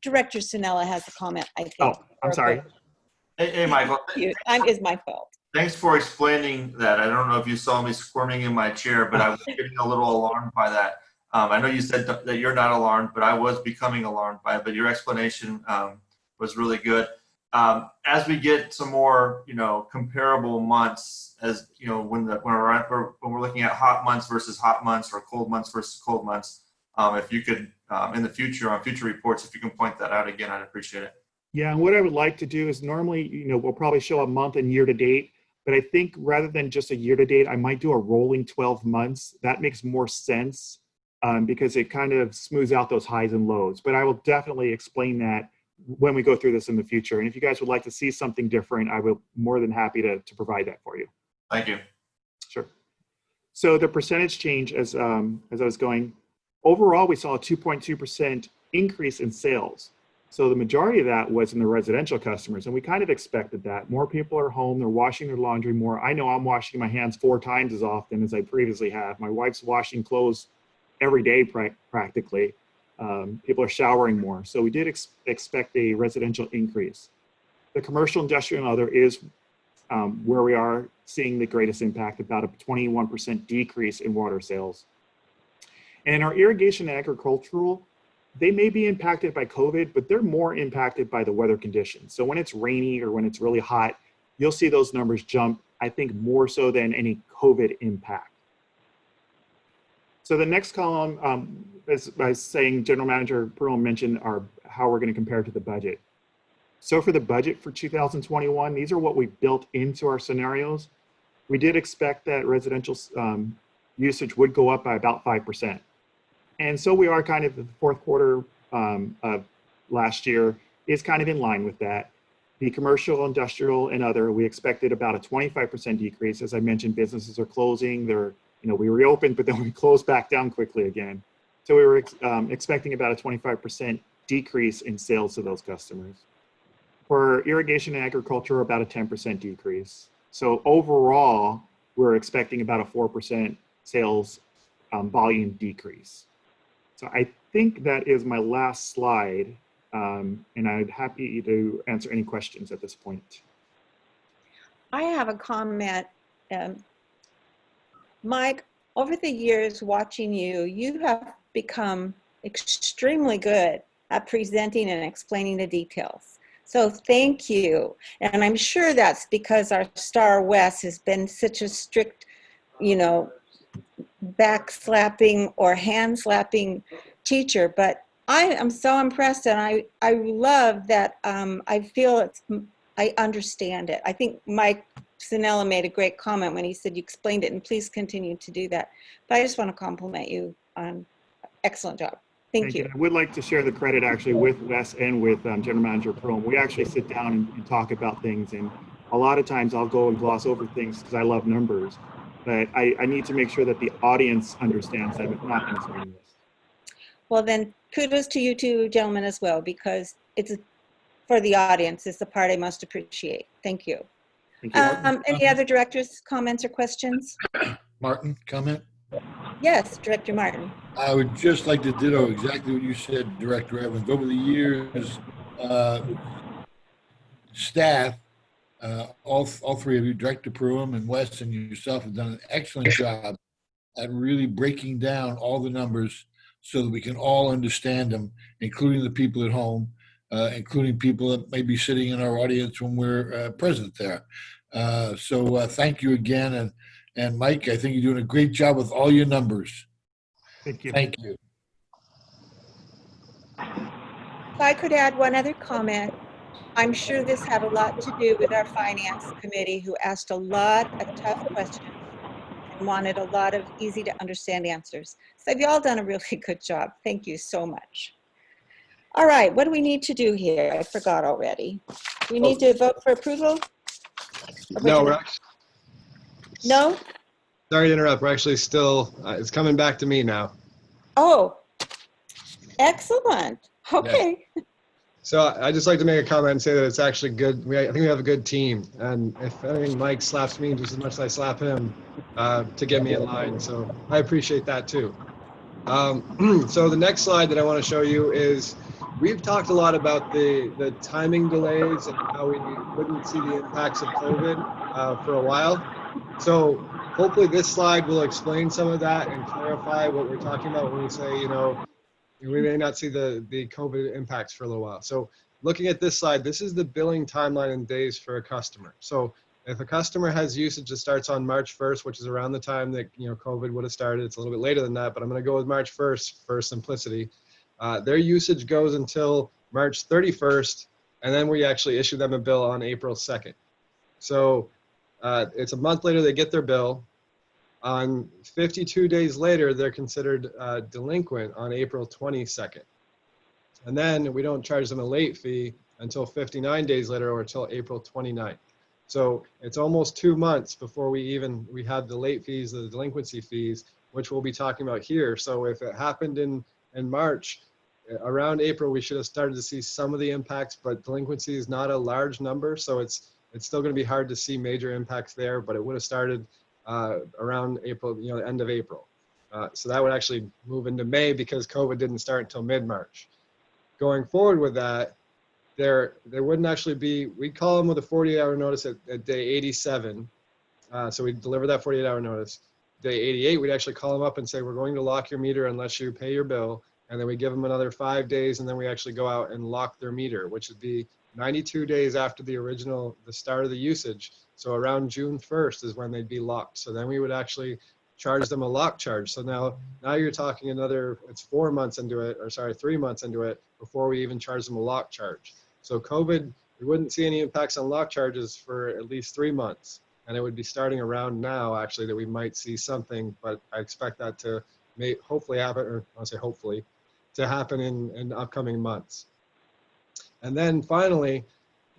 Director Sinella has a comment, I think. Oh, I'm sorry. Hey, Michael. It's my fault. Thanks for explaining that. I don't know if you saw me squirming in my chair, but I was getting a little alarmed by that. I know you said that you're not alarmed, but I was becoming alarmed by it. But your explanation was really good. As we get some more, comparable months, as you know, when we're looking at hot months versus hot months or cold months versus cold months, if you could in the future on future reports, if you can point that out again, I'd appreciate it. Yeah, and what I would like to do is normally, we'll probably show a month and year to date, but I think rather than just a year to date, I might do a rolling 12 months. That makes more sense because it kind of smooths out those highs and lows. But I will definitely explain that when we go through this in the future. And if you guys would like to see something different, I will more than happy to provide that for you. Thank you. Sure. So the percentage change as I was going, overall, we saw a 2.2% increase in sales. So the majority of that was in the residential customers, and we kind of expected that. More people are home, they're washing their laundry more. I know I'm washing my hands 4 times as often as I previously have. My wife's washing clothes every day practically. People are showering more. So we did expect a residential increase. The commercial, industrial, and other is where we are seeing the greatest impact, about a 21% decrease in water sales. And our irrigation and agricultural, they may be impacted by COVID, but they're more impacted by the weather conditions. So when it's rainy or when it's really hot, you'll see those numbers jump, I think, more so than any COVID impact. So the next column, as I was saying, General Manager Pearl mentioned how we're going to compare to the budget. So for the budget for 2021, these are what we built into our scenarios. We did expect that residential usage would go up by about 5%. And so we are kind of the fourth quarter of last year is kind of in line with that. The commercial, industrial, and other, we expected about a 25% decrease. As I mentioned, businesses are closing. We reopened, but then we closed back down quickly again. So we were expecting about a 25% decrease in sales to those customers. For irrigation and agriculture, about a 10% decrease. So overall, we're expecting about a 4% sales volume decrease. So I think that is my last slide, and I'm happy to answer any questions at this point. I have a comment. Mike, over the years watching you, you have become extremely good at presenting and explaining the details. So thank you. And I'm sure that's because our Star West has been such a strict, back-slapping or hand-slapping teacher. But I am so impressed, and I love that I feel I understand it. I think Mike Sinella made a great comment when he said you explained it, and please continue to do that. But I just want to compliment you on excellent job. Thank you. I would like to share the credit actually with Wes and with General Manager Perlman. We actually sit down and talk about things, and a lot of times I'll go and gloss over things because I love numbers, but I need to make sure that the audience understands that I'm not understanding this. Well, then kudos to you two gentlemen as well, because it's for the audience. It's the part I most appreciate. Thank you. Thank you. Any other directors' comments or questions? Martin, comment? Yes, Director Martin. I would just like to ditto exactly what you said, Director Evans. Over the years, staff, all three of you, Director Pruitt and Wes and yourself, have done an excellent job at really breaking down all the numbers so that we can all understand them, including the people at home, including people that may be sitting in our audience when we're present there. So thank you again. And Mike, I think you're doing a great job with all your numbers. Thank you. Thank you. If I could add one other comment, I'm sure this had a lot to do with our finance committee, who asked a lot of tough questions and wanted a lot of easy to understand answers. So you've all done a really good job. Thank you so much. All right, what do we need to do here? I forgot already. Do we need to vote for approval? No, we're actually, No? sorry to interrupt. We're actually still, it's coming back to me now. Oh, excellent. Okay. So I just like to make a comment and say that it's actually good. I think we have a good team. And if anything, Mike slaps me just as much as I slap him to get me in line. So I appreciate that too. So the next slide that I want to show you is, we've talked a lot about the timing delays and how we wouldn't see the impacts of COVID for a while. So hopefully this slide will explain some of that and clarify what we're talking about when we say, we may not see the COVID impacts for a little while. So looking at this slide, this is the billing timeline in days for a customer. So if a customer has usage that starts on March 1st, which is around the time that COVID would have started, it's a little bit later than that, but I'm going to go with March 1st for simplicity. Their usage goes until March 31st, and then we actually issue them a bill on April 2nd. So it's a month later they get their bill. On 52 days later, they're considered delinquent on April 22nd. And then we don't charge them a late fee until 59 days later, or until April 29th. So it's almost 2 months before we have the late fees, the delinquency fees, which we'll be talking about here. So if it happened in March, around April, we should have started to see some of the impacts, but delinquency is not a large number. So it's still going to be hard to see major impacts there, but it would have started around April, the end of April. So that would actually move into May because COVID didn't start until mid-March. Going forward with that, there wouldn't actually be, we'd call them with a 48-hour notice at day 87. So we'd deliver that 48-hour notice. Day 88, we'd actually call them up and say, we're going to lock your meter unless you pay your bill. And then we give them another 5 days, and then we actually go out and lock their meter, which would be 92 days after the start of the usage. So around June 1st is when they'd be locked. So then we would actually charge them a lock charge. So now you're talking it's 4 months into it, or sorry, 3 months into it before we even charge them a lock charge. So COVID, we wouldn't see any impacts on lock charges for at least 3 months. And it would be starting around now, actually, that we might see something, but I expect that to hopefully happen, or I'll say hopefully, to happen in upcoming months. And then finally,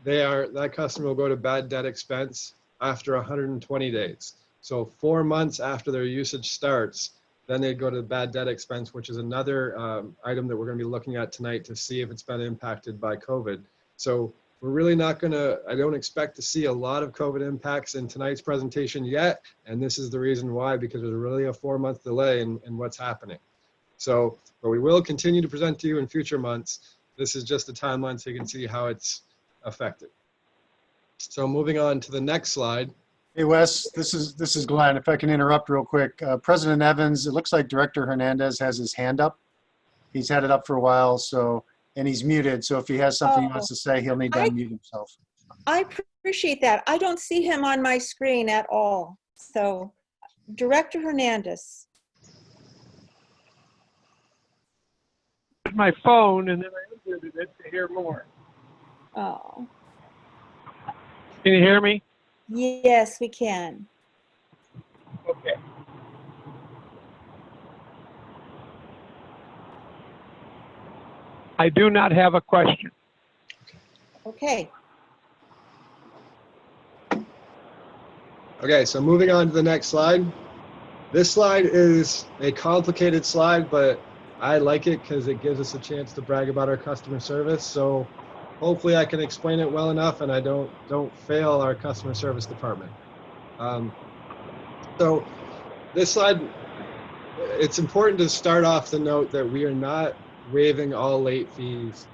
that customer will go to bad debt expense after 120 days. So 4 months after their usage starts, then they'd go to bad debt expense, which is another item that we're going to be looking at tonight to see if it's been impacted by COVID. So we're really not going to, I don't expect to see a lot of COVID impacts in tonight's presentation yet. And this is the reason why, because there's really a 4-month delay in what's happening. So, but we will continue to present to you in future months. This is just a timeline so you can see how it's affected. So moving on to the next slide. Hey Wes, this is Glenn. If I can interrupt real quick. President Evans, it looks like Director Hernandez has his hand up. He's had it up for a while, and he's muted. So if he has something he wants to say, he'll need to unmute himself. I appreciate that. I don't see him on my screen at all. So Director Hernandez. My phone, and then I unmuted it to hear more. Oh. Can you hear me? Yes, we can. Okay. I do not have a question. Okay. Okay, so moving on to the next slide. This slide is a complicated slide, but I like it because it gives us a chance to brag about our customer service. So hopefully I can explain it well enough and I don't fail our customer service department. So this slide, it's important to start off to note that we are not waiving all late fees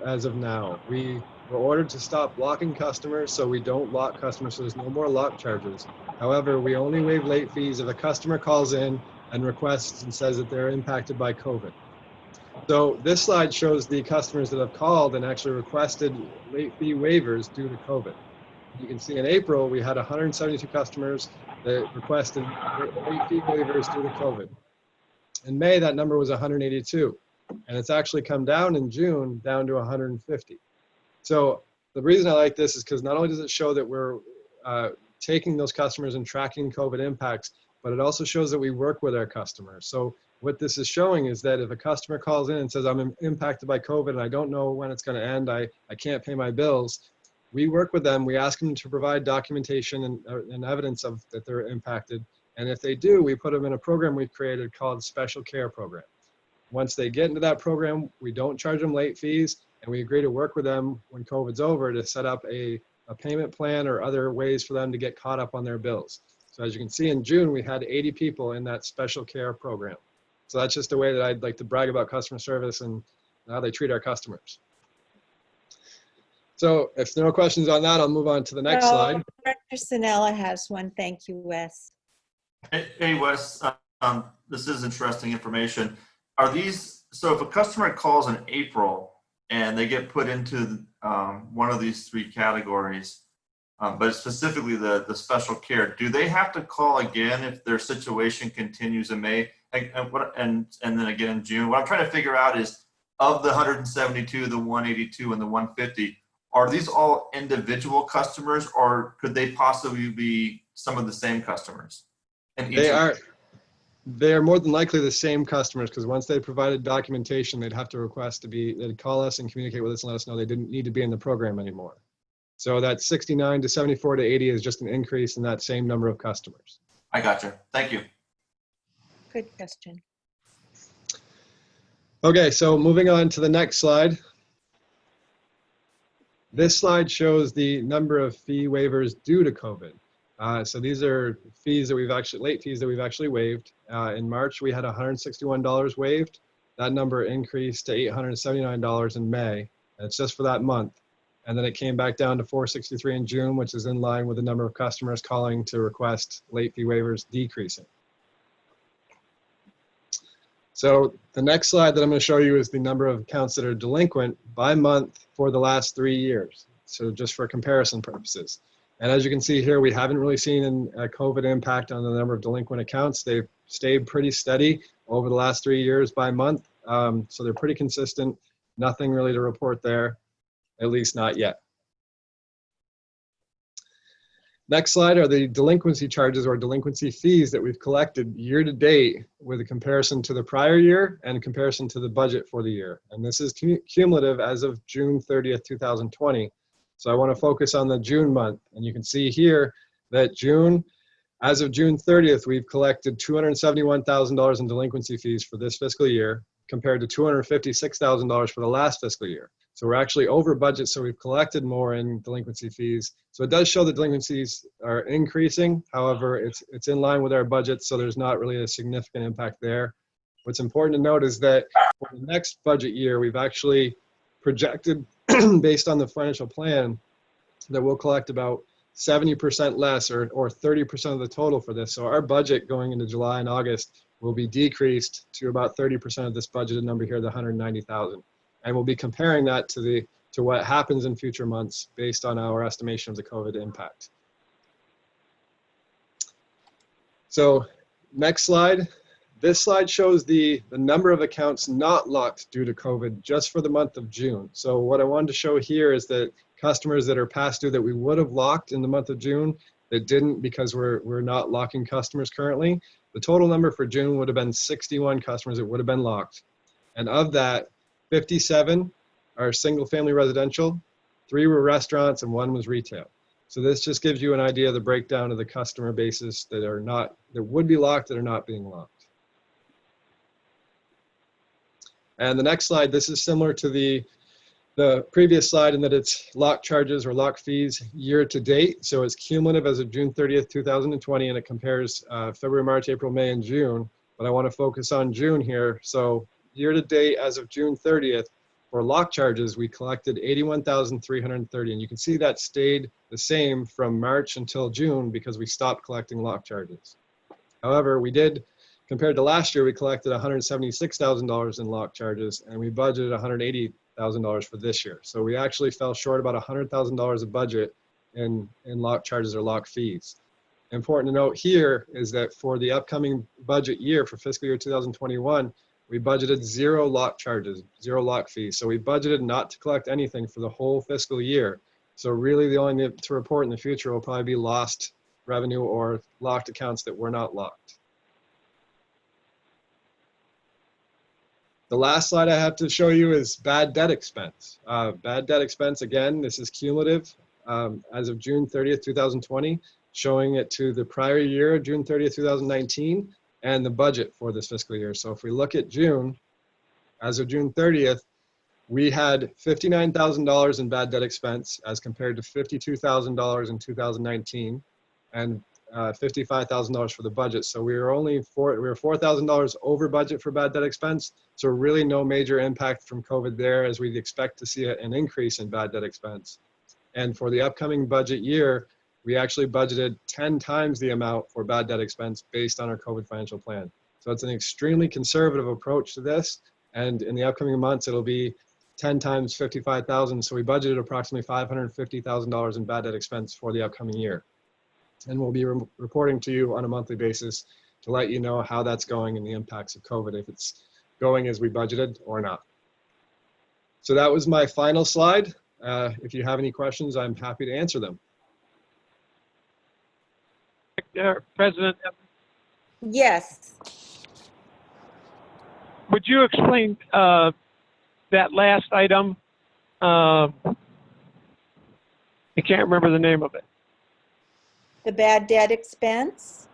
as of now. We were ordered to stop blocking customers, so we don't lock customers, so there's no more lock charges. However, we only waive late fees if a customer calls in and requests and says that they're impacted by COVID. So this slide shows the customers that have called and actually requested late fee waivers due to COVID. You can see in April, we had 172 customers that requested late fee waivers due to COVID. In May, that number was 182, and it's actually come down in June, down to 150. So the reason I like this is because not only does it show that we're taking those customers and tracking COVID impacts, but it also shows that we work with our customers. So what this is showing is that if a customer calls in and says, I'm impacted by COVID and I don't know when it's going to end, I can't pay my bills, we work with them. We ask them to provide documentation and evidence of that they're impacted. And if they do, we put them in a program we've created called Special Care Program. Once they get into that program, we don't charge them late fees, and we agree to work with them when COVID's over to set up a payment plan or other ways for them to get caught up on their bills. So as you can see, in June, we had 80 people in that Special Care Program. So that's just a way that I'd like to brag about customer service and how they treat our customers. So if there are no questions on that, I'll move on to the next slide. Director Sanella has one. Thank you, Wes. Hey, Wes, this is interesting information. Are these, so if a customer calls in April and they get put into one of these three categories, but specifically the special care, do they have to call again if their situation continues in May and then again in June? What I'm trying to figure out is, of the 172, the 182, and the 150, are these all individual customers, or could they possibly be some of the same customers? They are more than likely the same customers, because once they provided documentation, they'd have to request to be, they'd call us and communicate with us and let us know they didn't need to be in the program anymore. So that 69 to 74 to 80 is just an increase in that same number of customers. I gotcha. Thank you. Good question. Okay, so moving on to the next slide. This slide shows the number of fee waivers due to COVID. So these are fees that late fees that we've actually waived. In March, we had $161 waived. That number increased to $879 in May. And it's just for that month. And then it came back down to $463 in June, which is in line with the number of customers calling to request late fee waivers decreasing. So the next slide that I'm going to show you is the number of accounts that are delinquent by month for the last 3 years. So just for comparison purposes. And as you can see here, we haven't really seen a COVID impact on the number of delinquent accounts. They've stayed pretty steady over the last 3 years by month. So they're pretty consistent. Nothing really to report there, at least not yet. Next slide are the delinquency charges or delinquency fees that we've collected year to date with a comparison to the prior year and a comparison to the budget for the year. And this is cumulative as of June 30th, 2020. So I want to focus on the June month. And you can see here that as of June 30th, we've collected $271,000 in delinquency fees for this fiscal year compared to $256,000 for the last fiscal year. So we're actually over budget, so we've collected more in delinquency fees. So it does show that delinquencies are increasing. However, it's in line with our budget, so there's not really a significant impact there. What's important to note is that for the next budget year, we've actually projected, based on the financial plan, that we'll collect about 70% less or 30% of the total for this. So our budget going into July and August will be decreased to about 30% of this budgeted number here, the 190,000. And we'll be comparing that to what happens in future months based on our estimation of the COVID impact. So next slide. This slide shows the number of accounts not locked due to COVID just for the month of June. So what I wanted to show here is that customers that are past due that we would have locked in the month of June that didn't because we're not locking customers currently. The total number for June would have been 61 customers that would have been locked. And of that, 57 are single family residential, 3 were restaurants, and 1 was retail. So this just gives you an idea of the breakdown of the customer bases that would be locked that are not being locked. And the next slide, this is similar to the previous slide in that it's lock charges or lock fees year to date. So it's cumulative as of June 30th, 2020, and it compares February, March, April, May, and June. But I want to focus on June here. So year to date as of June 30th, for lock charges, we collected $81,330. And you can see that stayed the same from March until June because we stopped collecting lock charges. However, compared to last year, we collected $176,000 in lock charges and we budgeted $180,000 for this year. So we actually fell short about $100,000 of budget in lock charges or lock fees. Important to note here is that for the upcoming budget year for fiscal year 2021, we budgeted 0 lock charges, 0 lock fees. So we budgeted not to collect anything for the whole fiscal year. So really the only thing to report in the future will probably be lost revenue or locked accounts that were not locked. The last slide I have to show you is bad debt expense. Bad debt expense, again, this is cumulative as of June 30th, 2020, showing it to the prior year, June 30th, 2019, and the budget for this fiscal year. So if we look at June, as of June 30th, we had $59,000 in bad debt expense as compared to $52,000 in 2019. And $55,000 for the budget. So we were $4,000 over budget for bad debt expense. So really no major impact from COVID there, as we'd expect to see an increase in bad debt expense. And for the upcoming budget year, we actually budgeted 10 times the amount for bad debt expense based on our COVID financial plan. So it's an extremely conservative approach to this. And in the upcoming months, it'll be 10 times 55,000. So we budgeted approximately $550,000 in bad debt expense for the upcoming year. And we'll be reporting to you on a monthly basis to let you know how that's going and the impacts of COVID, if it's going as we budgeted or not. So that was my final slide. If you have any questions, I'm happy to answer them. President, Yes. would you explain that last item? I can't remember the name of it. The bad debt expense?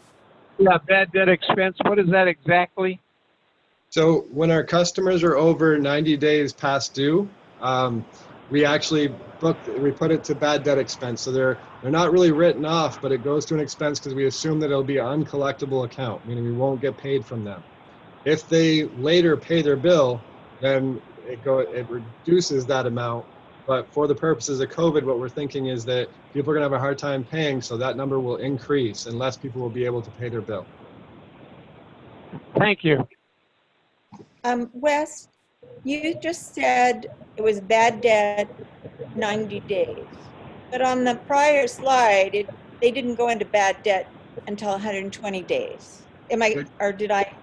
Yeah, bad debt expense. What is that exactly? So when our customers are over 90 days past due, we actually we put it to bad debt expense. So they're not really written off, but it goes to an expense because we assume that it'll be an uncollectible account, meaning we won't get paid from them. If they later pay their bill, then it reduces that amount. But for the purposes of COVID, what we're thinking is that people are going to have a hard time paying, so that number will increase and less people will be able to pay their bill. Thank you. Wes, you just said it was bad debt 90 days. But on the prior slide, they didn't go into bad debt until 120 days. Did I?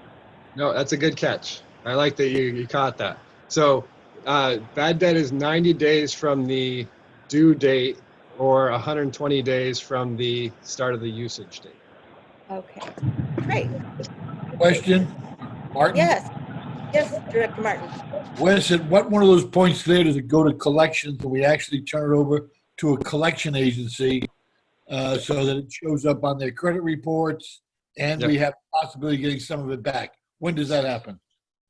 No, that's a good catch. I like that you caught that. So bad debt is 90 days from the due date or 120 days from the start of the usage date. Okay, great. Question, Martin? Yes, Director Martin. Wes, at what one of those points there does it go to collections and we actually turn it over to a collection agency so that it shows up on their credit reports and we have the possibility of getting some of it back? When does that happen?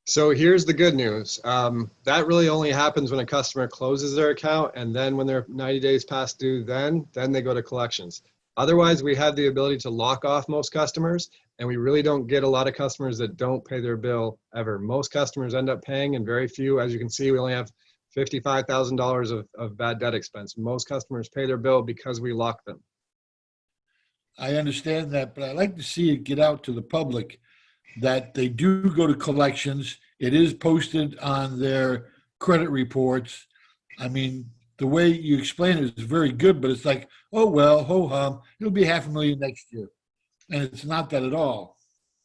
So here's the good news. That really only happens when a customer closes their account, and then when they're 90 days past due, then they go to collections. Otherwise, we have the ability to lock off most customers, and we really don't get a lot of customers that don't pay their bill ever. Most customers end up paying, and very few, as you can see, we only have $55,000 of bad debt expense. Most customers pay their bill because we lock them. I understand that, but I'd like to see it get out to the public that they do go to collections. It is posted on their credit reports. I mean, the way you explain it is very good, but it's like, oh, well, ho-hum, it'll be $500,000 next year. And it's not that at all.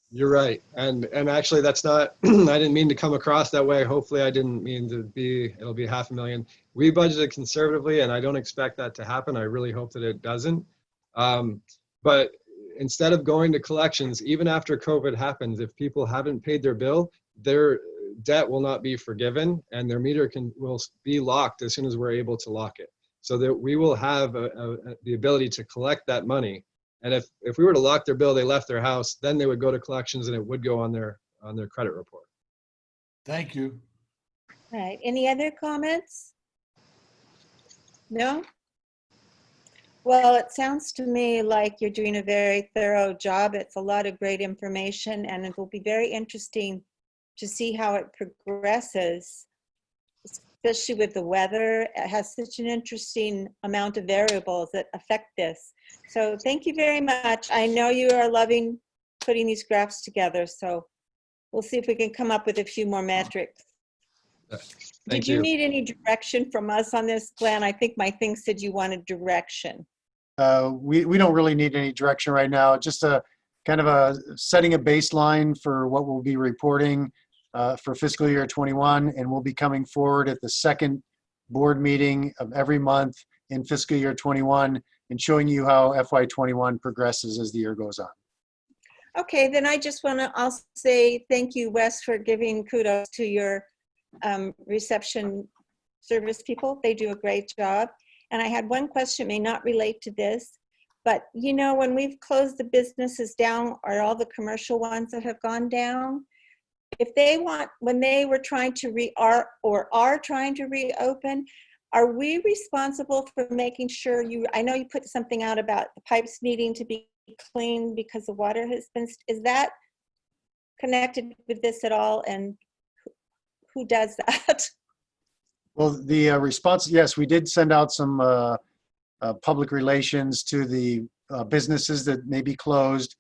You're right. And actually that's not, I didn't mean to come across that way. Hopefully I didn't mean to it'll be $500,000. We budgeted conservatively and I don't expect that to happen. I really hope that it doesn't. But instead of going to collections, even after COVID happens, if people haven't paid their bill, their debt will not be forgiven and their meter will be locked as soon as we're able to lock it. So that we will have the ability to collect that money. And if we were to lock their bill, they left their house, then they would go to collections and it would go on their credit report. Thank you. All right, any other comments? No? Well, it sounds to me like you're doing a very thorough job. It's a lot of great information and it will be very interesting to see how it progresses, especially with the weather. It has such an interesting amount of variables that affect this. So thank you very much. I know you are loving putting these graphs together, so we'll see if we can come up with a few more metrics. Did you need any direction from us on this, Glenn? I think my thing said you wanted direction. We don't really need any direction right now. Just a kind of a setting a baseline for what we'll be reporting for fiscal year 21, and we'll be coming forward at the second board meeting of every month in fiscal year 21 and showing you how FY21 progresses as the year goes on. Okay, then I just want to also say thank you, Wes, for giving kudos to your reception service people. They do a great job. And I had one question, may not relate to this, but you know, when we've closed the businesses down or all the commercial ones that have gone down, if they want, when they were trying to are trying to reopen, are we responsible for making sure I know you put something out about the pipes needing to be clean because the water has been, is that connected with this at all? And who does that? Well, the response, yes, we did send out some public relations to the businesses that may be closed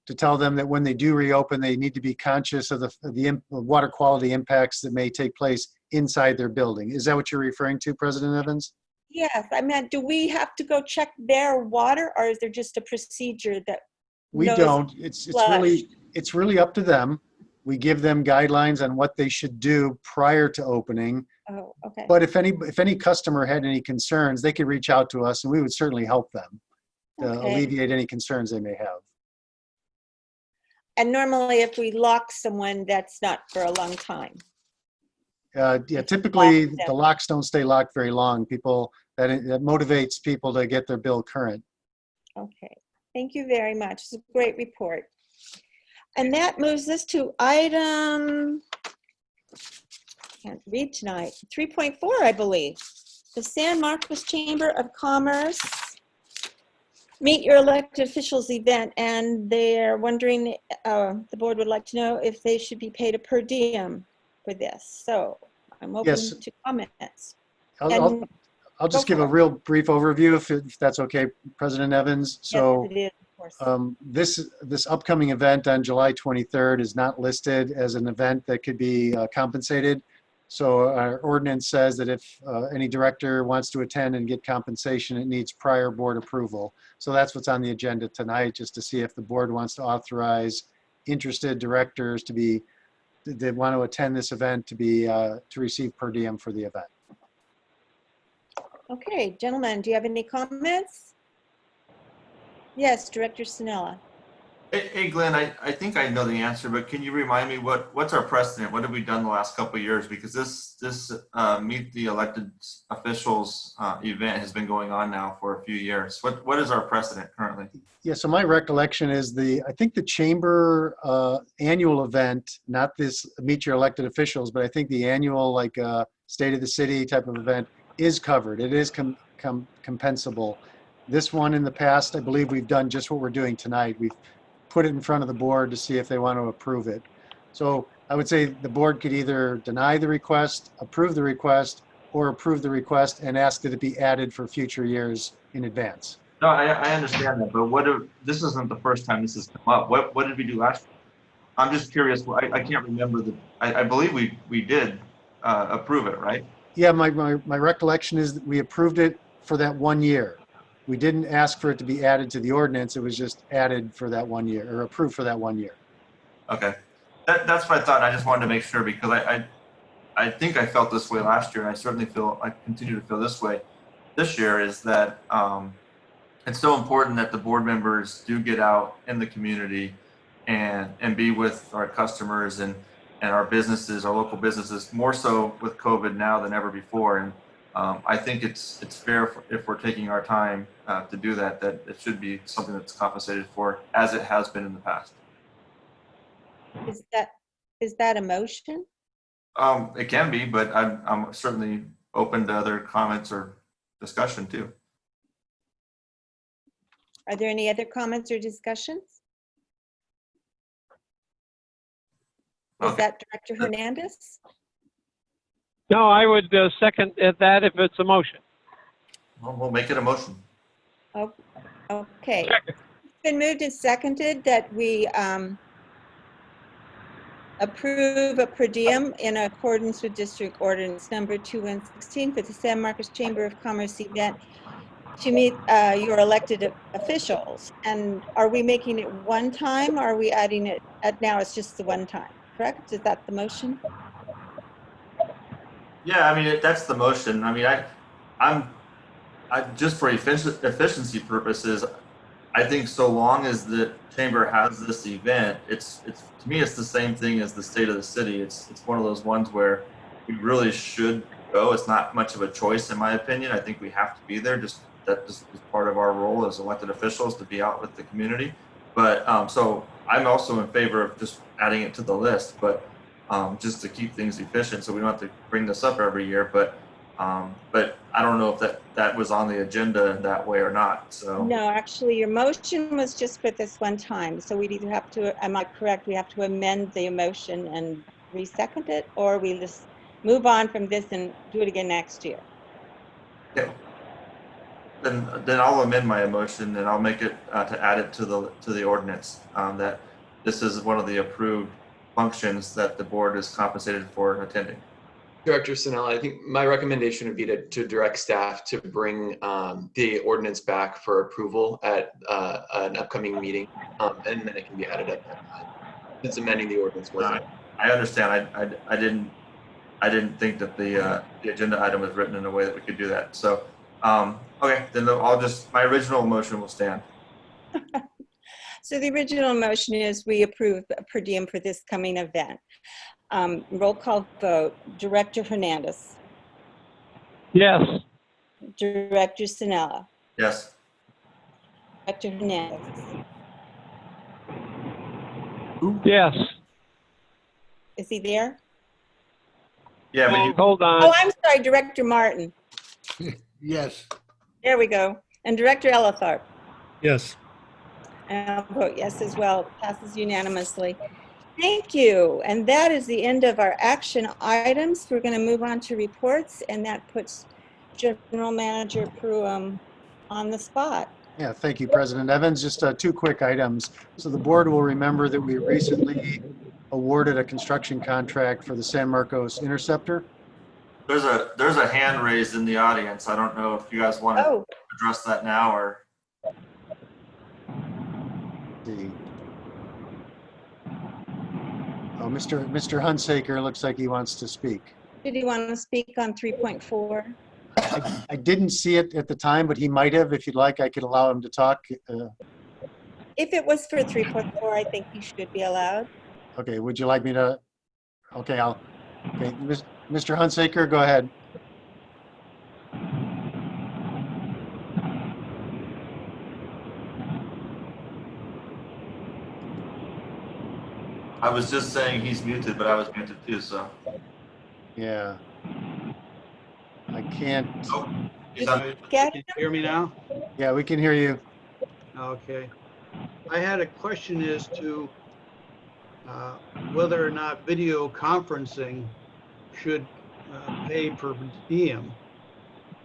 to tell them that when they do reopen, they need to be conscious of the water quality impacts that may take place inside their building. Is that what you're referring to, President Evans? Yes, I mean, do we have to go check their water, or is there just a procedure that We knows don't. It's flushed? really up to them. We give them guidelines on what they should do prior to opening. Oh, okay. But if any customer had any concerns, they could reach out to us and we would certainly help them to Okay. alleviate any concerns they may have. And normally if we lock someone, that's not for a long time. Yeah, typically the locks don't stay locked very long. That motivates people to get their bill current. Okay, thank you very much. It's a great report. And that moves us to item, can't read tonight, 3.4, I believe. The San Marcos Chamber of Commerce Meet Your Elected Officials event, and they're wondering, the board would like to know if they should be paid a per diem for this. So I'm open Yes. to comments. I'll just give a real brief overview if that's okay, President Evans. So yes, it is, of course. this upcoming event on July 23rd is not listed as an event that could be compensated. So our ordinance says that if any director wants to attend and get compensation, it needs prior board approval. So that's what's on the agenda tonight, just to see if the board wants to authorize interested directors that want to attend this event to receive per diem for the event. Okay, gentlemen, do you have any comments? Yes, Director Sinella. Hey, Glenn, I think I know the answer, but can you remind me what's our precedent? What have we done the last couple of years? Because this Meet the Elected Officials event has been going on now for a few years. What is our precedent currently? Yeah, so my recollection is I think the chamber annual event, not this Meet Your Elected Officials, but I think the annual State of the City type of event is covered. It is compensable. This one in the past, I believe we've done just what we're doing tonight. We've put it in front of the board to see if they want to approve it. So I would say the board could either deny the request, approve the request, or approve the request and ask that it be added for future years in advance. No, I understand that, but this isn't the first time this has come up. What did we do last year? I'm just curious. I can't remember I believe we did approve it, right? Yeah, my recollection is that we approved it for that 1 year. We didn't ask for it to be added to the ordinance. It was just added for that 1 year, or approved for that 1 year. Okay, that's what I thought. I just wanted to make sure because I think I felt this way last year, and I continue to feel this way this year. Is that it's so important that the board members do get out in the community and be with our customers and our businesses, our local businesses, more so with COVID now than ever before. And I think it's fair if we're taking our time to do that it should be something that's compensated for, as it has been in the past. Is that a motion? It can be, but I'm certainly open to other comments or discussion too. Are there any other comments or discussions? Is that Director Hernandez? No, I would second that if it's a motion. Well, we'll make it a motion. Oh, okay. It's been moved and seconded that we approve a per diem in accordance with District Ordinance number 2116 for the San Marcos Chamber of Commerce event to meet your elected officials. And are we making it one time, or are we adding it now? It's just the one time, correct? Is that the motion? Yeah, I mean that's the motion. I mean, I'm just for efficiency purposes, I think so long as the chamber has this event, it's to me it's the same thing as the State of the City. It's one of those ones where we really should go. It's not much of a choice in my opinion. I think we have to be there. That is part of our role as elected officials to be out with the community. But so I'm also in favor of just adding it to the list, but just to keep things efficient, so we don't have to bring this up every year. But But I don't know if that was on the agenda that way or not, so. No, actually, your motion was just for this one time. So we'd either have to, am I correct? We have to amend the motion and re-second it, or we just move on from this and do it again next year. Okay. Then I'll amend my motion and I'll make it to add it to the ordinance, that this is one of the approved functions that the board is compensated for attending. Director Sinella, I think my recommendation would be to direct staff to bring the ordinance back for approval at an upcoming meeting, and then it can be added at that time. Since amending the ordinance wasn't. I understand. I didn't think that the agenda item was written in a way that we could do that. So, okay, then my original motion will stand. So the original motion is we approve per diem for this coming event. Roll call vote. Director Hernandez. Yes. Director Sinella. Yes. Director Hernandez. Yes. Is he there? Yeah, but you, Hold on. Oh, I'm sorry, Director Martin. Yes. There we go. And Director Ellatharp. Yes. And I'll vote yes as well. Passes unanimously. Thank you. And that is the end of our action items. We're going to move on to reports, and that puts General Manager Pruitt on the spot. Yeah, thank you, President Evans. Just two quick items. So the board will remember that we recently awarded a construction contract for the San Marcos Interceptor. there's a hand raised in the audience. I don't know if you guys want to Oh, address that now or. See. Oh, Mr. Hunsaker looks like he wants to speak. did he want to speak on 3.4? I didn't see it at the time, but he might have. If you'd like, I could allow him to talk. If it was for 3.4, I think he should be allowed. Okay, would you like me to? Okay, okay, Mr. Hunsaker, go ahead. I was just saying he's muted, but I was muted too, so. Yeah. I can't. Oh, he's on mute. Get Can you hear me now? Yeah, we can hear you. Okay. I had a question as to whether or not video conferencing should pay per diem.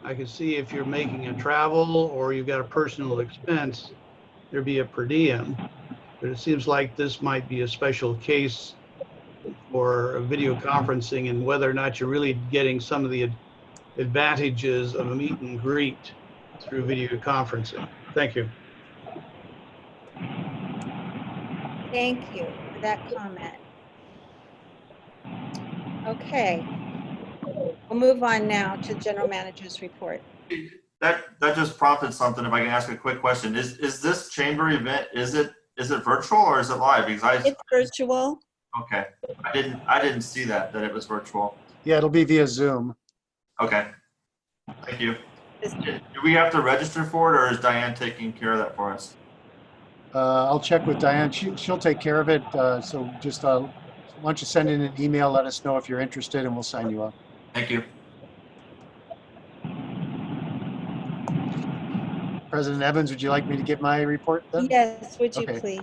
I can see if you're making a travel or you've got a personal expense, there'd be a per diem. But it seems like this might be a special case for video conferencing and whether or not you're really getting some of the advantages of a meet and greet through video conferencing. Thank you. Thank you for that comment. Okay. We'll move on now to General Manager's report. That just prompted something. If I can ask a quick question, is this chamber event, is it virtual or is it live? Because It's virtual. okay, I didn't see that it was virtual. Yeah, it'll be via Zoom. Okay, thank you. Do we have to register for it, or is Diane taking care of that for us? I'll check with Diane. She'll take care of it. So just why don't you send in an email, let us know if you're interested, and we'll sign you up. Thank you. President Evans, would you like me to get my report then? Yes, would you Okay. please?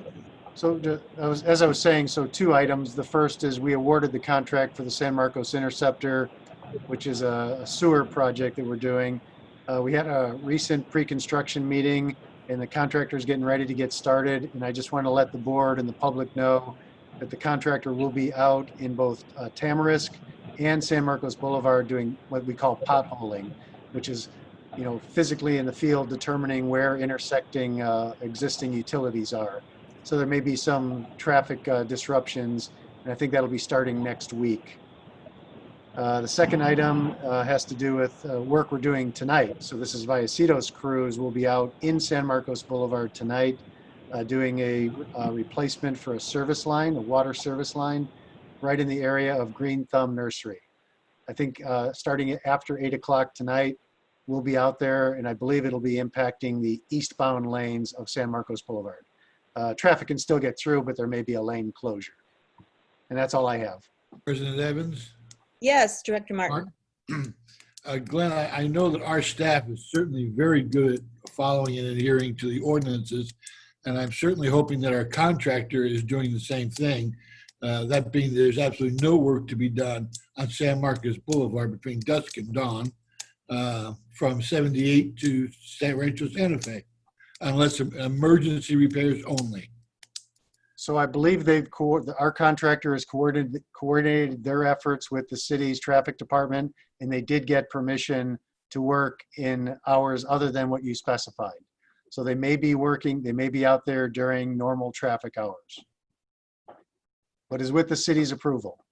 So as I was saying, so two items. The first is we awarded the contract for the San Marcos Interceptor, which is a sewer project that we're doing. We had a recent pre-construction meeting and the contractor's getting ready to get started. And I just want to let the board and the public know that the contractor will be out in both Tamarisk and San Marcos Boulevard doing what we call potholing, which is, physically in the field determining where intersecting existing utilities are. So there may be some traffic disruptions, and I think that'll be starting next week. The second item has to do with work we're doing tonight. So this is Vallecitos crews will be out in San Marcos Boulevard tonight doing a replacement for a service line, a water service line, right in the area of Green Thumb Nursery. I think starting after 8 o'clock tonight, we'll be out there, and I believe it'll be impacting the eastbound lanes of San Marcos Boulevard. Traffic can still get through, but there may be a lane closure. And that's all I have. President Evans? Yes, Director Martin. Glenn, I know that our staff is certainly very good at following and adhering to the ordinances, and I'm certainly hoping that our contractor is doing the same thing. That being, there's absolutely no work to be done on San Marcos Boulevard between dusk and dawn from 78 to San Rancho Santa Fe, unless emergency repairs only. So I believe our contractor has coordinated their efforts with the city's traffic department, and they did get permission to work in hours other than what you specified. So they may be working, they may be out there during normal traffic hours, but is with the city's approval.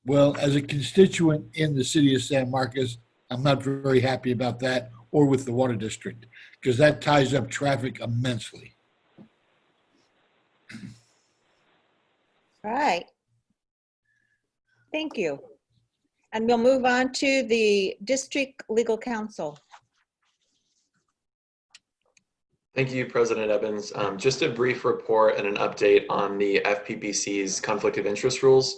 Well, as a constituent in the city of San Marcos, I'm not very happy about that, or with the water district, because that ties up traffic immensely. All right. Thank you. And we'll move on to the district legal counsel. Thank you, President Evans. Just a brief report and an update on the FPPC's conflict of interest rules.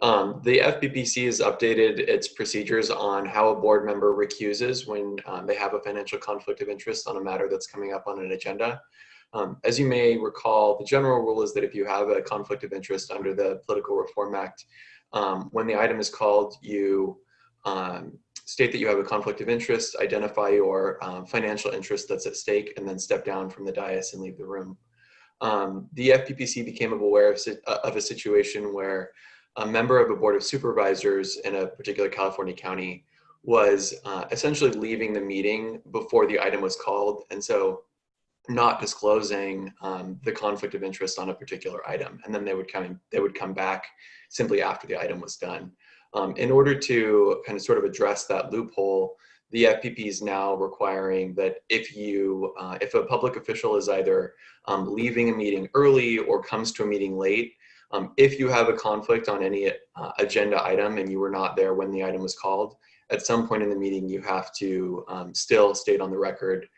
The FPPC has updated its procedures on how a board member recuses when they have a financial conflict of interest on a matter that's coming up on an agenda. As you may recall, the general rule is that if you have a conflict of interest under the Political Reform Act, when the item is called, you state that you have a conflict of interest, identify your financial interest that's at stake, and then step down from the dais and leave the room. The FPPC became aware of a situation where a member of a board of supervisors in a particular California county was essentially leaving the meeting before the item was called, and so not disclosing the conflict of interest on a particular item, and then they would come back simply after the item was done. In order to kind of sort of address that loophole, the FPP is now requiring that if a public official is either leaving a meeting early or comes to a meeting late, if you have a conflict on any agenda item and you were not there when the item was called, at some point in the meeting you have to still state on the record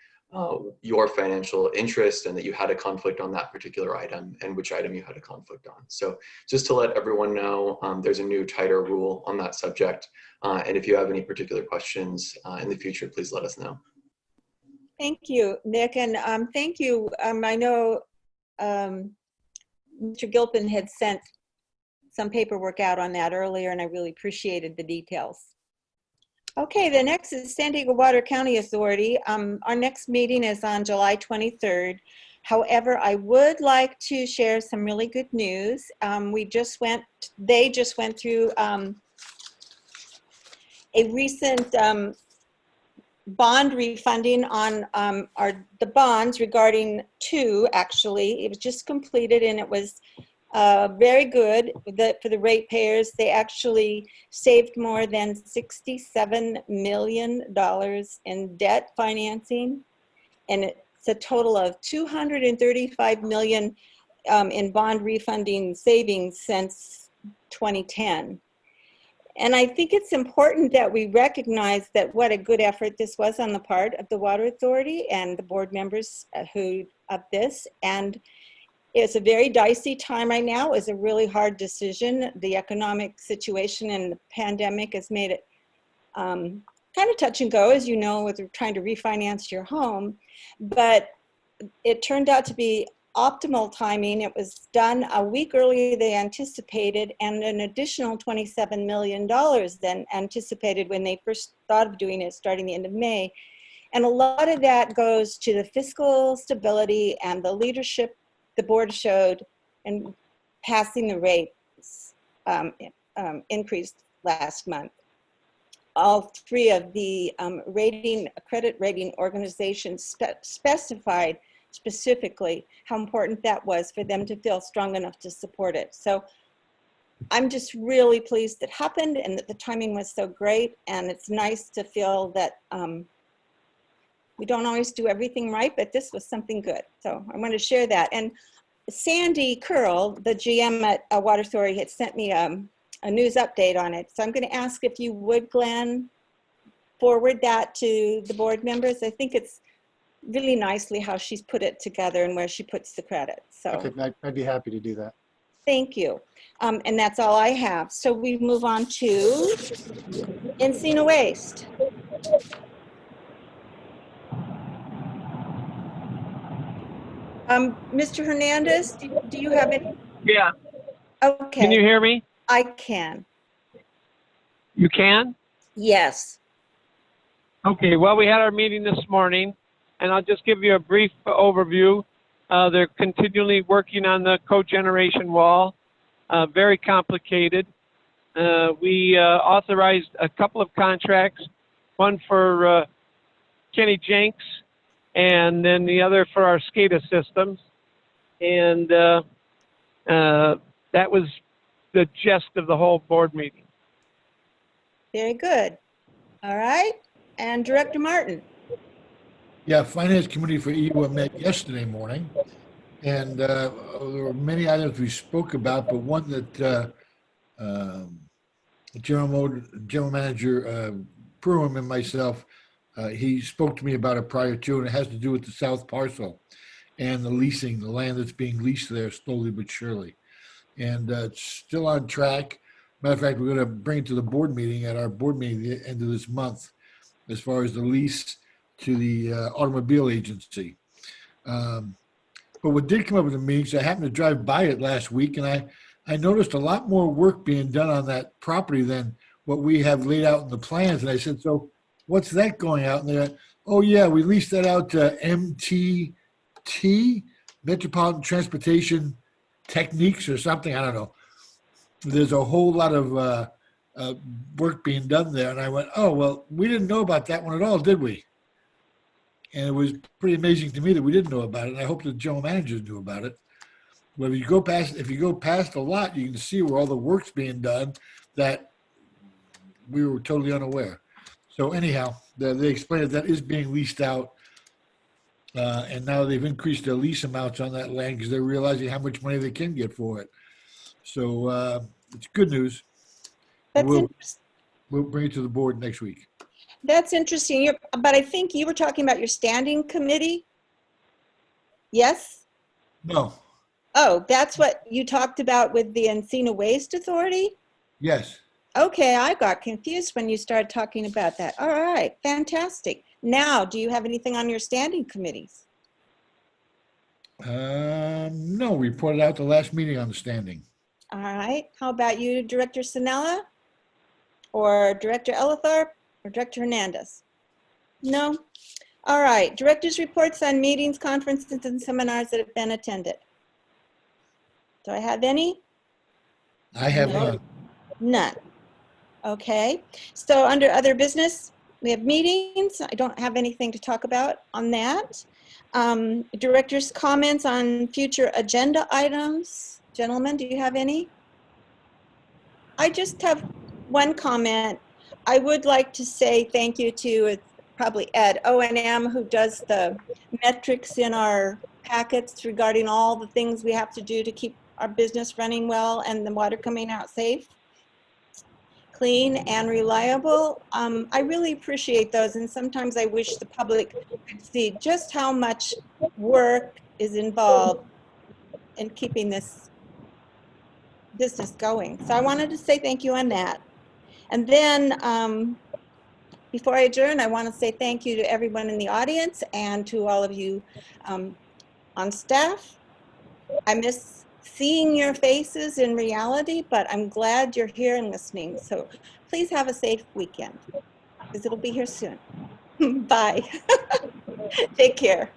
your financial interest and that you had a conflict on that particular item and which item you had a conflict on. So just to let everyone know, there's a new tighter rule on that subject. And if you have any particular questions in the future, please let us know. Thank you, Nick, and thank you. I know Mr. Gilpin had sent some paperwork out on that earlier, and I really appreciated the details. Okay, the next is San Diego Water County Authority. Our next meeting is on July 23rd. However, I would like to share some really good news. They just went through a recent bond refunding on the bonds regarding two, actually. It was just completed and it was very good for the ratepayers. They actually saved more than $67 million in debt financing, and it's a total of $235 million in bond refunding savings since 2010. And I think it's important that we recognize that what a good effort this was on the part of the Water Authority and the board members of this. And it's a very dicey time right now. It's a really hard decision. The economic situation and the pandemic has made it kind of touch and go, as you know, with trying to refinance your home. But it turned out to be optimal timing. It was done a week earlier than anticipated, and an additional $27 million than anticipated when they first thought of doing it, starting the end of May. And a lot of that goes to the fiscal stability and the leadership the board showed in passing the rates increase last month. All three of the credit rating organizations specified specifically how important that was for them to feel strong enough to support it. So I'm just really pleased it happened and that the timing was so great, and it's nice to feel that we don't always do everything right, but this was something good. So I want to share that. And Sandy Curl, the GM at Water Authority, had sent me a news update on it. So I'm going to ask if you would, Glenn, forward that to the board members. I think it's really nicely how she's put it together and where she puts the credit. So Okay, I'd be happy to do that. Thank you. And that's all I have. So we move on to Encino Waste. Mr. Hernandez, do you have any? Yeah. Okay. Can you hear me? I can. You can? Yes. Okay, well, we had our meeting this morning, and I'll just give you a brief overview. They're continually working on the cogeneration wall, very complicated. We authorized a couple of contracts, one for Kenny Jenks, and then the other for our SCADA systems. And that was the gist of the whole board meeting. Very good. All right. And Director Martin. Yeah, Finance Committee for EU met yesterday morning, and there were many items we spoke about, but one that General Manager Pruitt and myself, he spoke to me about it prior to, and it has to do with the South Parcel and the leasing, the land that's being leased there slowly but surely. And it's still on track. Matter of fact, we're going to bring it to the board meeting at our board meeting at the end of this month, as far as the lease to the automobile agency. But what did come up in the meetings, I happened to drive by it last week, and I noticed a lot more work being done on that property than what we have laid out in the plans. And I said, so what's that going out? And they went, oh yeah, we leased that out to MTT, Metropolitan Transportation Techniques or something. I don't know. There's a whole lot of work being done there. And I went, oh, well, we didn't know about that one at all, did we? And it was pretty amazing to me that we didn't know about it. And I hope the general managers knew about it. But if you go past a lot, you can see where all the work's being done that we were totally unaware. So anyhow, they explained that is being leased out. And now they've increased their lease amounts on that land because they're realizing how much money they can get for it. So it's good news. We'll bring it to the board next week. That's interesting. But I think you were talking about your standing committee. Yes? No. Oh, that's what you talked about with the Encino Waste Authority? Yes. Okay, I got confused when you started talking about that. All right, fantastic. Now, do you have anything on your standing committees? No, we reported out the last meeting on the standing. All right. How about you, Director Sinella? Or Director Ellithorpe? Or Director Hernandez? No? All right. Directors' reports on meetings, conferences, and seminars that have been attended. Do I have any? I have none. None. Okay. So under other business, we have meetings. I don't have anything to talk about on that. Directors' comments on future agenda items. Gentlemen, do you have any? I just have one comment. I would like to say thank you to probably Ed, O&M, who does the metrics in our packets regarding all the things we have to do to keep our business running well and the water coming out safe, clean, and reliable. I really appreciate those, and sometimes I wish the public could see just how much work is involved in keeping this business going. So I wanted to say thank you on that. And then before I adjourn, I want to say thank you to everyone in the audience and to all of you on staff. I miss seeing your faces in reality, but I'm glad you're here and listening. So please have a safe weekend because it'll be here soon. Bye. Take care.